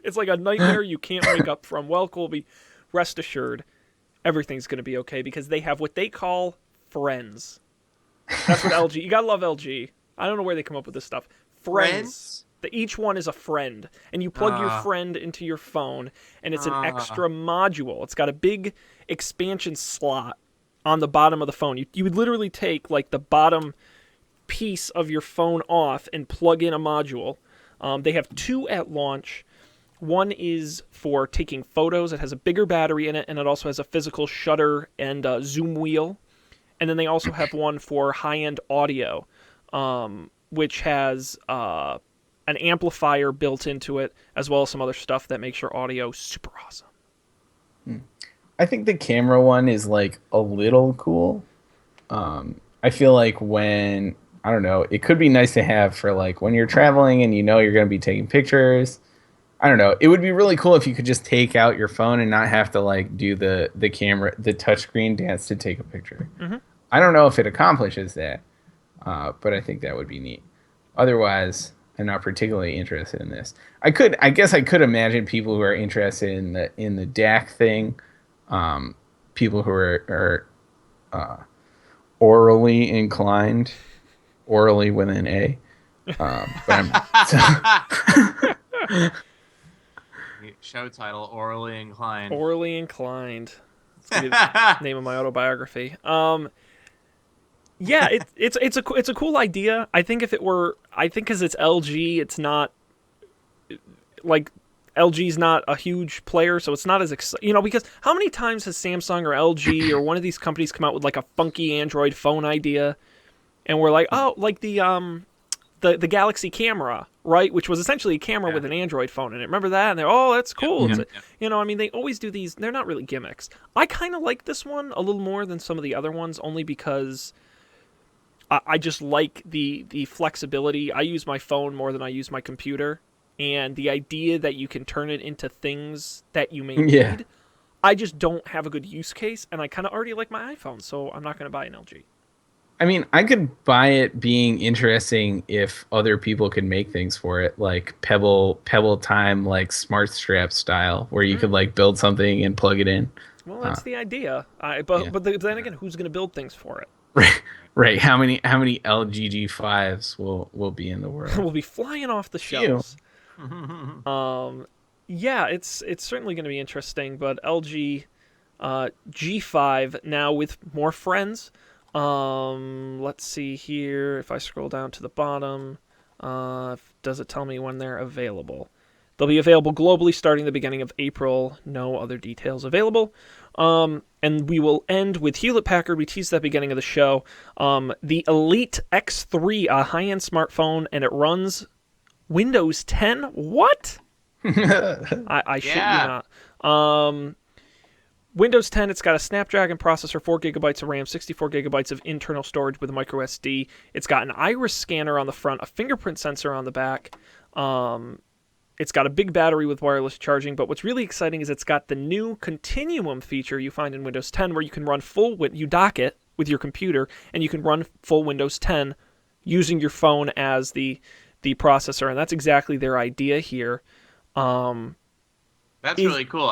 It's like a nightmare you can't wake up from. Well, Colby, rest assured, everything's going to be okay because they have what they call friends. That's what LG... You got to love LG. I don't know where they come up with this stuff. Friends? Each one is a friend. And you plug your friend into your phone, and it's an extra module. It's got a big expansion slot on the bottom of the phone. You would literally take, like, the bottom piece of your phone off and plug in a module. They have two at launch. One is for taking photos. It has a bigger battery in it, and it also has a physical shutter and zoom wheel. And then they also have one for high-end audio, which has an amplifier built into it, as well as some other stuff that makes your audio super awesome. I think the camera one is like a little cool. I feel like when, I don't know, it could be nice to have for like when you're traveling and you know you're going to be taking pictures. I don't know. It would be really cool if you could just take out your phone and not have to like do the camera, the touchscreen dance to take a picture. Mm-hmm. I don't know if it accomplishes that, but I think that would be neat. Otherwise, I'm not particularly interested in this. I guess I could imagine people who are interested in the DAC thing, people who are orally inclined, orally with an A. But Show title: Orally Inclined. Orally Inclined. That's gonna be the name of my autobiography. Yeah, it's a cool idea. I think because it's LG, it's not like LG's not a huge player, so it's not as because how many times has Samsung or LG or one of these companies come out with like a funky Android phone idea, and we're like, oh, like the Galaxy camera, right? Which was essentially a camera with an Android phone in it. Remember that? And they're, oh, that's cool. Yeah. They always do these. They're not really gimmicks. I kind of like this one a little more than some of the other ones, only because I just like the flexibility. I use my phone more than I use my computer, and the idea that you can turn it into things that you may need. I just don't have a good use case, and I kind of already like my iPhone, so I'm not going to buy an LG. I mean, I could buy it being interesting if other people could make things for it, like Pebble Time, like Smart Strap style, where you could like build something and plug it in. Well, that's the idea. But then again, who's going to build things for it? Right. How many LG G5s will be in the world? Will be flying off the shelves. Yeah, it's certainly going to be interesting. But LG G5 now with more friends. Let's see here. If I scroll down to the bottom, does it tell me when they're available? They'll be available globally starting the beginning of April. No other details available. And we will end with Hewlett-Packard. We teased that beginning of the show. The Elite X3, a high-end smartphone, and it runs Windows 10. What? I shit you not. Windows 10, it's got a Snapdragon processor, 4 gigabytes of RAM, 64 gigabytes of internal storage with a micro SD. It's got an iris scanner on the front, a fingerprint sensor on the back. It's got a big battery with wireless charging, but what's really exciting is it's got the new Continuum feature you find in Windows 10, where you can run you dock it with your computer, and you can run full Windows 10 using your phone as the processor, and that's exactly their idea here. That's really cool.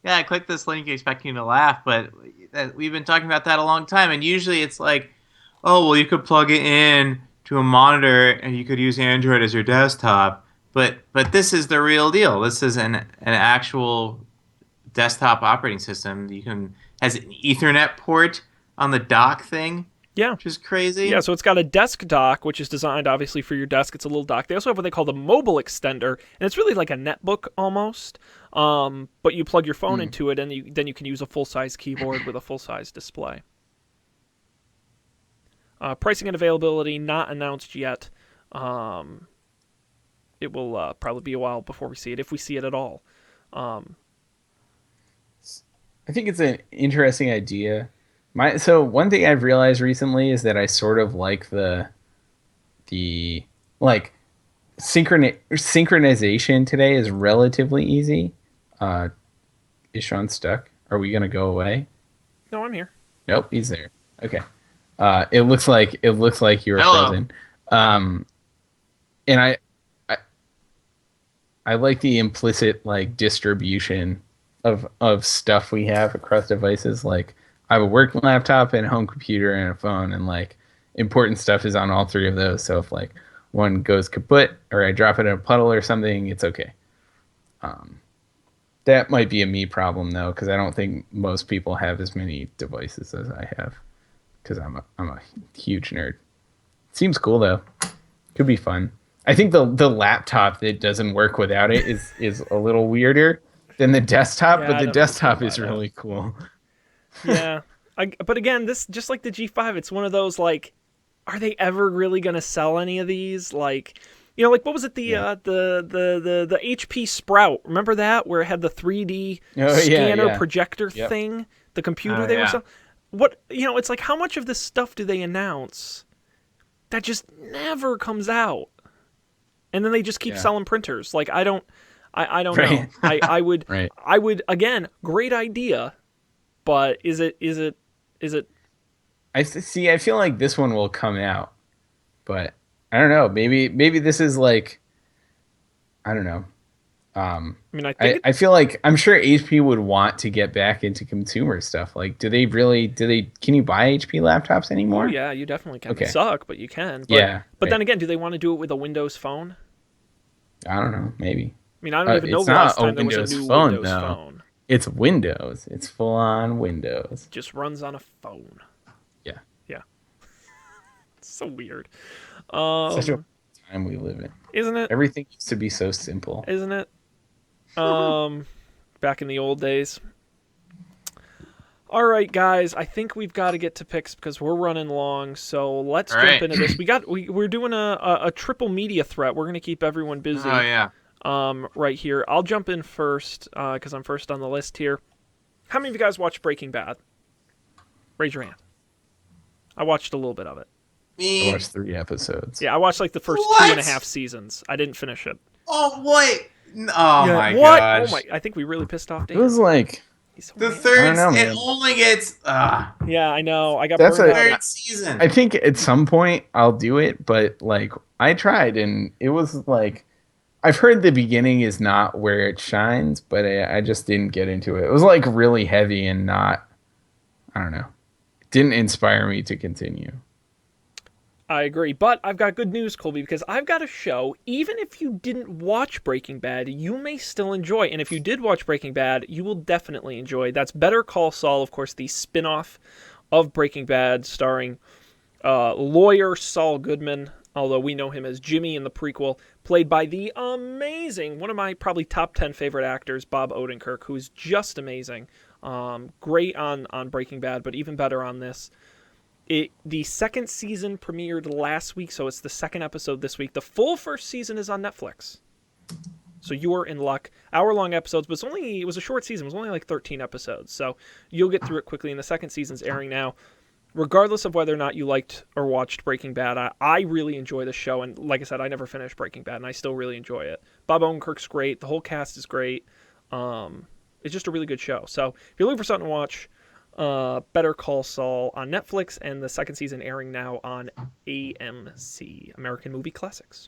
I clicked this link expecting to laugh, but we've been talking about that a long time, and usually it's like, oh, well, you could plug it in to a monitor, and you could use Android as your desktop, but this is the real deal. This is an actual desktop operating system. Has an Ethernet port on the dock thing, Yeah. which is crazy. Yeah, so it's got a desk dock, which is designed obviously for your desk. It's a little dock. They also have what they call the mobile extender, and it's really like a netbook almost. But you plug your phone into it, and then you can use a full-size keyboard with a full-size display. Pricing and availability not announced yet. It will probably be a while before we see it, if we see it at all. I think it's an interesting idea. So one thing I've realized recently is that I sort of like the like synchronization today is relatively easy. Is Sean stuck? Are we gonna go away? No, I'm here. Nope, he's there. Okay. It looks like you were Hello. frozen. And I like the implicit like distribution of stuff we have across devices. Like I have a work laptop and a home computer and a phone, and like important stuff is on all three of those. So if like one goes kaput or I drop it in a puddle or something, it's okay. That might be a me problem though, because I don't think most people have as many devices as I have. Because I'm a huge nerd. Seems cool though. Could be fun. I think the laptop that doesn't work without it is a little weirder than the desktop, Yeah, but I the don't desktop know is about really cool. Yeah. But again, this just like the G5, it's one of those like, are they ever really going to sell any of these? Like, like what was it? The HP Sprout. Remember that where it had the 3D scanner projector thing, the computer they were selling. What it's like, how much of this stuff do they announce that just never comes out, and then they just keep selling printers? Like I don't know. I would Right. I would again, great idea, but is it? I see. I feel like this one will come out, but I don't know. Maybe this is like, I don't know. I mean, I think I feel like I'm sure HP would want to get back into consumer stuff. Like, can you buy HP laptops anymore? oh yeah, you definitely can. Okay. They suck, but you can. But, Yeah, But right. then again, do they want to do it with a Windows phone? I don't know. Maybe. I mean, I don't even know it's the last not a time there was Windows a new phone, Windows though. phone. It's Windows. It's full on Windows. Just runs on a phone. Yeah. Yeah. It's so weird. Such a time we live in. Isn't it? Everything used to be so simple. Isn't it? Back in the old days. All right, guys. I think we've got to get to picks because we're running long. So let's All jump right. into this. We're doing a triple media threat. We're gonna keep everyone busy. Oh yeah. Right here. I'll jump in first because I'm first on the list here. How many of you guys watched Breaking Bad? Raise your hand. I watched a little bit of it. I watched 3 episodes. Yeah, I watched like the first What? 2.5 seasons. I didn't finish it. Oh wait. Oh Yeah, my what? gosh. Oh my! I think we really pissed off It Dave. was like, He's so The mad. I third. don't know, It man. only gets. Yeah, I know. I got That's burned a- out. Third season. I think at some point I'll do it, but like I tried and it was like, I've heard the beginning is not where it shines, but I just didn't get into it. It was like really heavy and not, I don't know, it didn't inspire me to continue. I agree, but I've got good news, Colby, because I've got a show. Even if you didn't watch Breaking Bad, you may still enjoy. And if you did watch Breaking Bad, you will definitely enjoy. That's Better Call Saul, of course, the spin-off of Breaking Bad, starring lawyer Saul Goodman, although we know him as Jimmy in the prequel, played by the amazing, one of my probably top 10 favorite actors, Bob Odenkirk, who's just amazing. Great on Breaking Bad, but even better on this. The second season premiered last week, so it's the second episode this week. The full first season is on Netflix. So you are in luck. Hour-long episodes, but it was a short season. It was only like 13 episodes. So you'll get through it quickly, and the second season's airing now. Regardless of whether or not you liked or watched Breaking Bad, I really enjoy the show. And like I said, I never finished Breaking Bad, and I still really enjoy it. Bob Odenkirk's great. The whole cast is great. It's just a really good show. So if you're looking for something to watch, Better Call Saul on Netflix, and the second season airing now on AMC, American Movie Classics.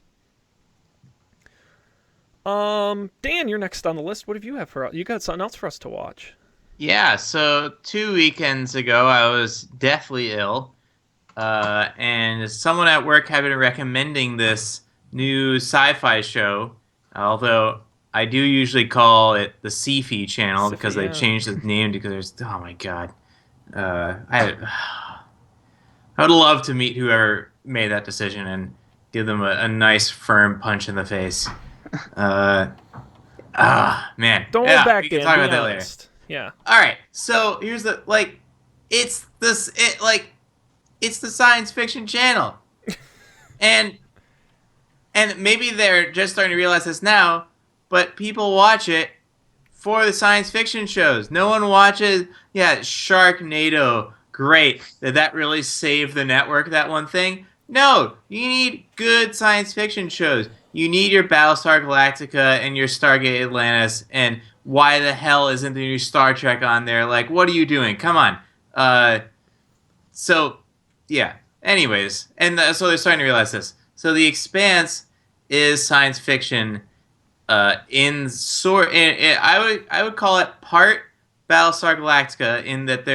Dan, you're next on the list. What have you have for us? You got something else for us to watch? Yeah, so 2 weekends ago, I was deathly ill, and someone at work had been recommending this new sci-fi show, although I do usually call it the Sifi channel because they yeah. changed the name because there's oh my god, I would love to meet whoever made that decision and give them a nice firm punch in the face. Man, Don't yeah, hold back, we can Dan. talk Be about that later. honest. Yeah. All right, so here's the it's the science fiction channel, and maybe they're just starting to realize this now, but people watch it for the science fiction shows. No one watches, Sharknado. Great. Did that really save the network, that one thing? No. You need good science fiction shows. You need your Battlestar Galactica and your Stargate Atlantis, and why the hell isn't the new Star Trek on there? Like, what are you doing? Come on. So, yeah. Anyways, and so they're starting to realize this. So The Expanse is science fiction I would call it part Battlestar Galactica in that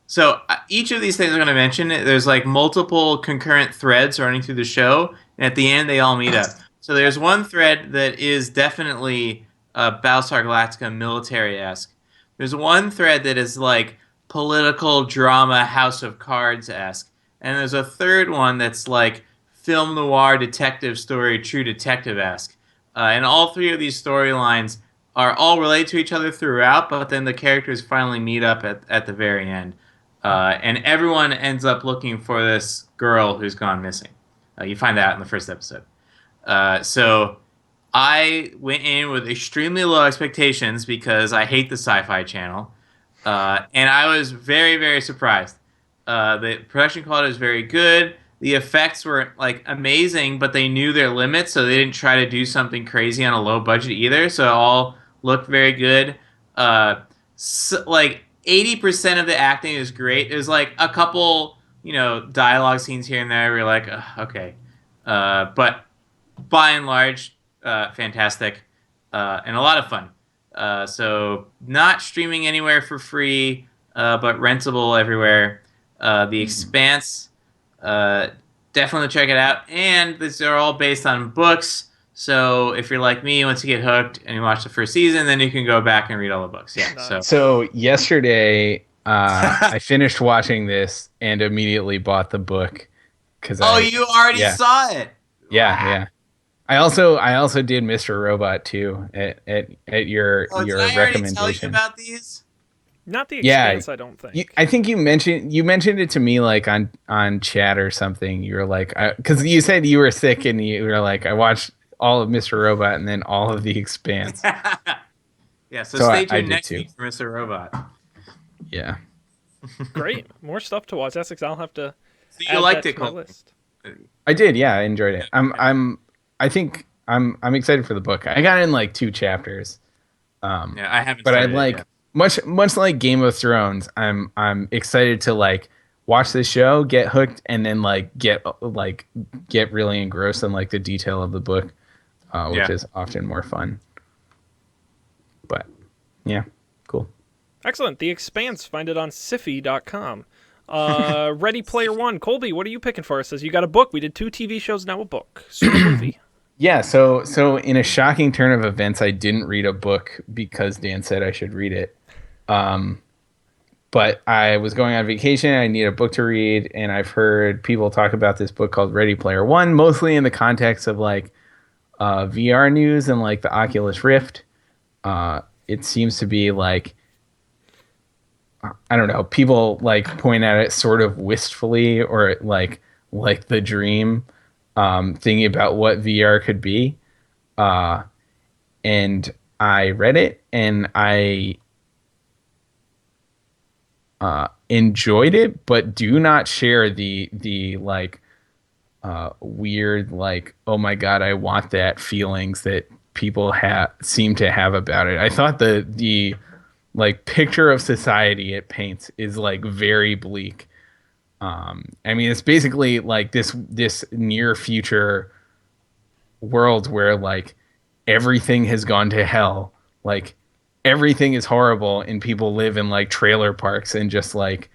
so each of these things I'm going to mention, there's like multiple concurrent threads running through the show, and at the end they all meet up. So there's one thread that is definitely Battlestar Galactica military-esque. There's one thread that is like political drama House of Cards-esque. And there's a third one that's like film noir detective story, True Detective-esque. And all three of these storylines are all related to each other throughout, but then the characters finally meet up at the very end. And everyone ends up looking for this girl who's gone missing. You find that out in the first episode. So I went in with extremely low expectations because I hate the Sci-Fi Channel. And I was very, very surprised. The production quality was very good. The effects were like amazing, but they knew their limits, so they didn't try to do something crazy on a low budget either. So it all looked very good. Like 80% of the acting is great. There's like a couple, dialogue scenes here and there where you're like, okay. But by and large, fantastic and a lot of fun. So not streaming anywhere for free, but rentable everywhere. The Expanse, definitely check it out. And these are all based on books. So if you're like me, once you get hooked and you watch the first season, then you can go back and read all the books. Yeah. Nice. So yesterday, I finished watching this and immediately bought the book because you already saw it. Yeah. I also did Mr. Robot too at your did I already recommendation. tell you about these? Not The Expanse, I don't think. I think you mentioned it to me like on chat or something. You were like, because you said you were sick and you were like, I watched all of Mr. Robot and then all of The Expanse. Yeah, so stay tuned next week for Mr. Robot. Yeah. Great. More stuff to watch. Essex, I'll have to So you liked it, to my Colton? list. I did, yeah, I enjoyed it. I'm excited for the book. I got in like 2 chapters. Yeah, I haven't. But I started it like yet. much like Game of Thrones. I'm excited to like watch the show, get hooked, and then like get really engrossed in like the detail of the book, which is often more fun. But yeah, cool. Excellent. The Expanse. Find it on Siffy.com. Ready Player One. Colby, what are you picking for us? Says you got a book. We did 2 TV shows, now a book. Super movie. Yeah, so in a shocking turn of events, I didn't read a book because Dan said I should read it. But I was going on vacation, I need a book to read, and I've heard people talk about this book called Ready Player One, mostly in the context of like VR news and like the Oculus Rift. It seems to be like, I don't know, people like point at it sort of wistfully or like the dream. Thinking about what VR could be. And I read it and I enjoyed it, but do not share the like weird like, oh my god, I want that feelings that people seem to have about it. I thought the like picture of society it paints is like very bleak. I mean, it's basically like this near future world where like everything has gone to hell, like everything is horrible, and people live in like trailer parks and just like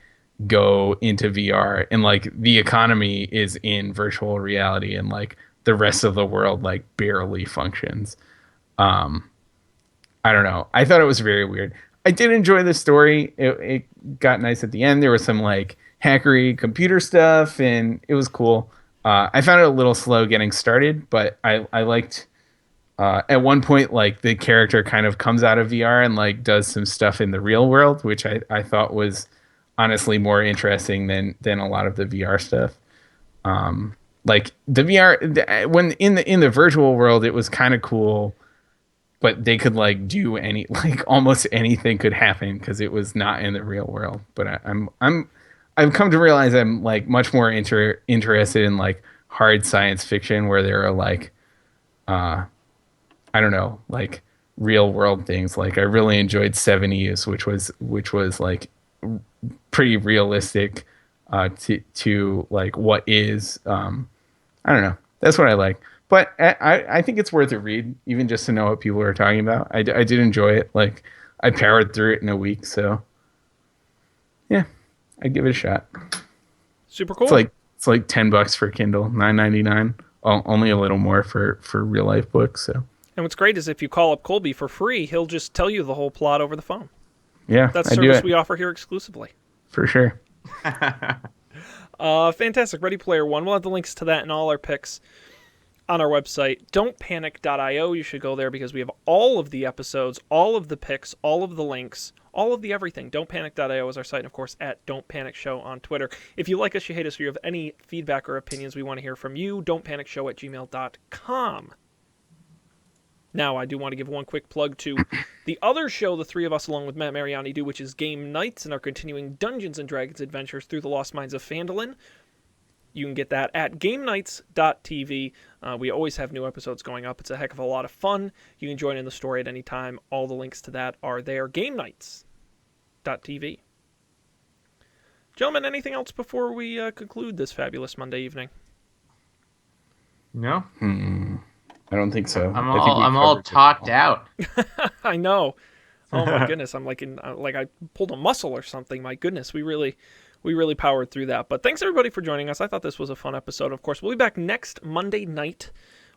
go into VR, and like the economy is in virtual reality, and like the rest of the world like barely functions. I don't know. I thought it was very weird. I did enjoy the story. It got nice at the end. There was some like hackery computer stuff, and it was cool. I found it a little slow getting started, but I liked. At one point, like the character kind of comes out of VR and like does some stuff in the real world, which I thought was honestly more interesting than a lot of the VR stuff. Like the VR when in the virtual world, it was kind of cool, but they could like do any like almost anything could happen because it was not in the real world. But I've come to realize I'm like much more interested in like hard science fiction where there are like I don't know, like real world things. Like I really enjoyed Seven Eves, which was like pretty realistic to like what is. I don't know. That's what I like. But I think it's worth a read, even just to know what people are talking about. I did enjoy it. Like I powered through it in a week, so yeah, I'd give it a shot. Super cool. It's like $10 for Kindle, $9.99. Only a little more for real life books. So. And what's great is if you call up Colby for free, he'll just tell you the whole plot over the phone. Yeah, that's service we offer here exclusively. For sure. Fantastic. Ready Player One. We'll have the links to that and all our picks on our website, don'tpanic.io. You should go there because we have all of the episodes, all of the picks, all of the links, all of the everything. Don'tpanic.io is our site, and of course, at Don't Panic Show on Twitter. If you like us, you hate us, or you have any feedback or opinions, we want to hear from you. don'tpanicshow@gmail.com. Now, I do want to give one quick plug to the other show the three of us, along with Matt Mariani, do, which is Game Nights, and our continuing Dungeons & Dragons adventures through the Lost Mines of Phandalin. You can get that at GameNights.tv. We always have new episodes going up. It's a heck of a lot of fun. You can join in the story at any time. All the links to that are there. GameNights.tv. Gentlemen, anything else before we conclude this fabulous Monday evening? No? I don't think so. I'm all talked out. I know. Oh my goodness, I'm like I pulled a muscle or something. My goodness, we really powered through that. But thanks everybody for joining us. I thought this was a fun episode. Of course, we'll be back next Monday night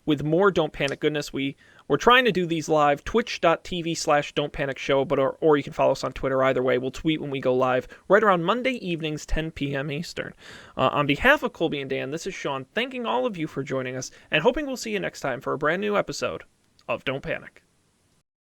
with more Don't Panic goodness. We're trying to do these live, twitch.tv/Don't Panic Show, but or you can follow us on Twitter. Either way, we'll tweet when we go live right around Monday evenings, 10 p.m. Eastern. On behalf of Colby and Dan, this is Sean, thanking all of you for joining us and hoping we'll see you next time for a brand new episode of Don't Panic.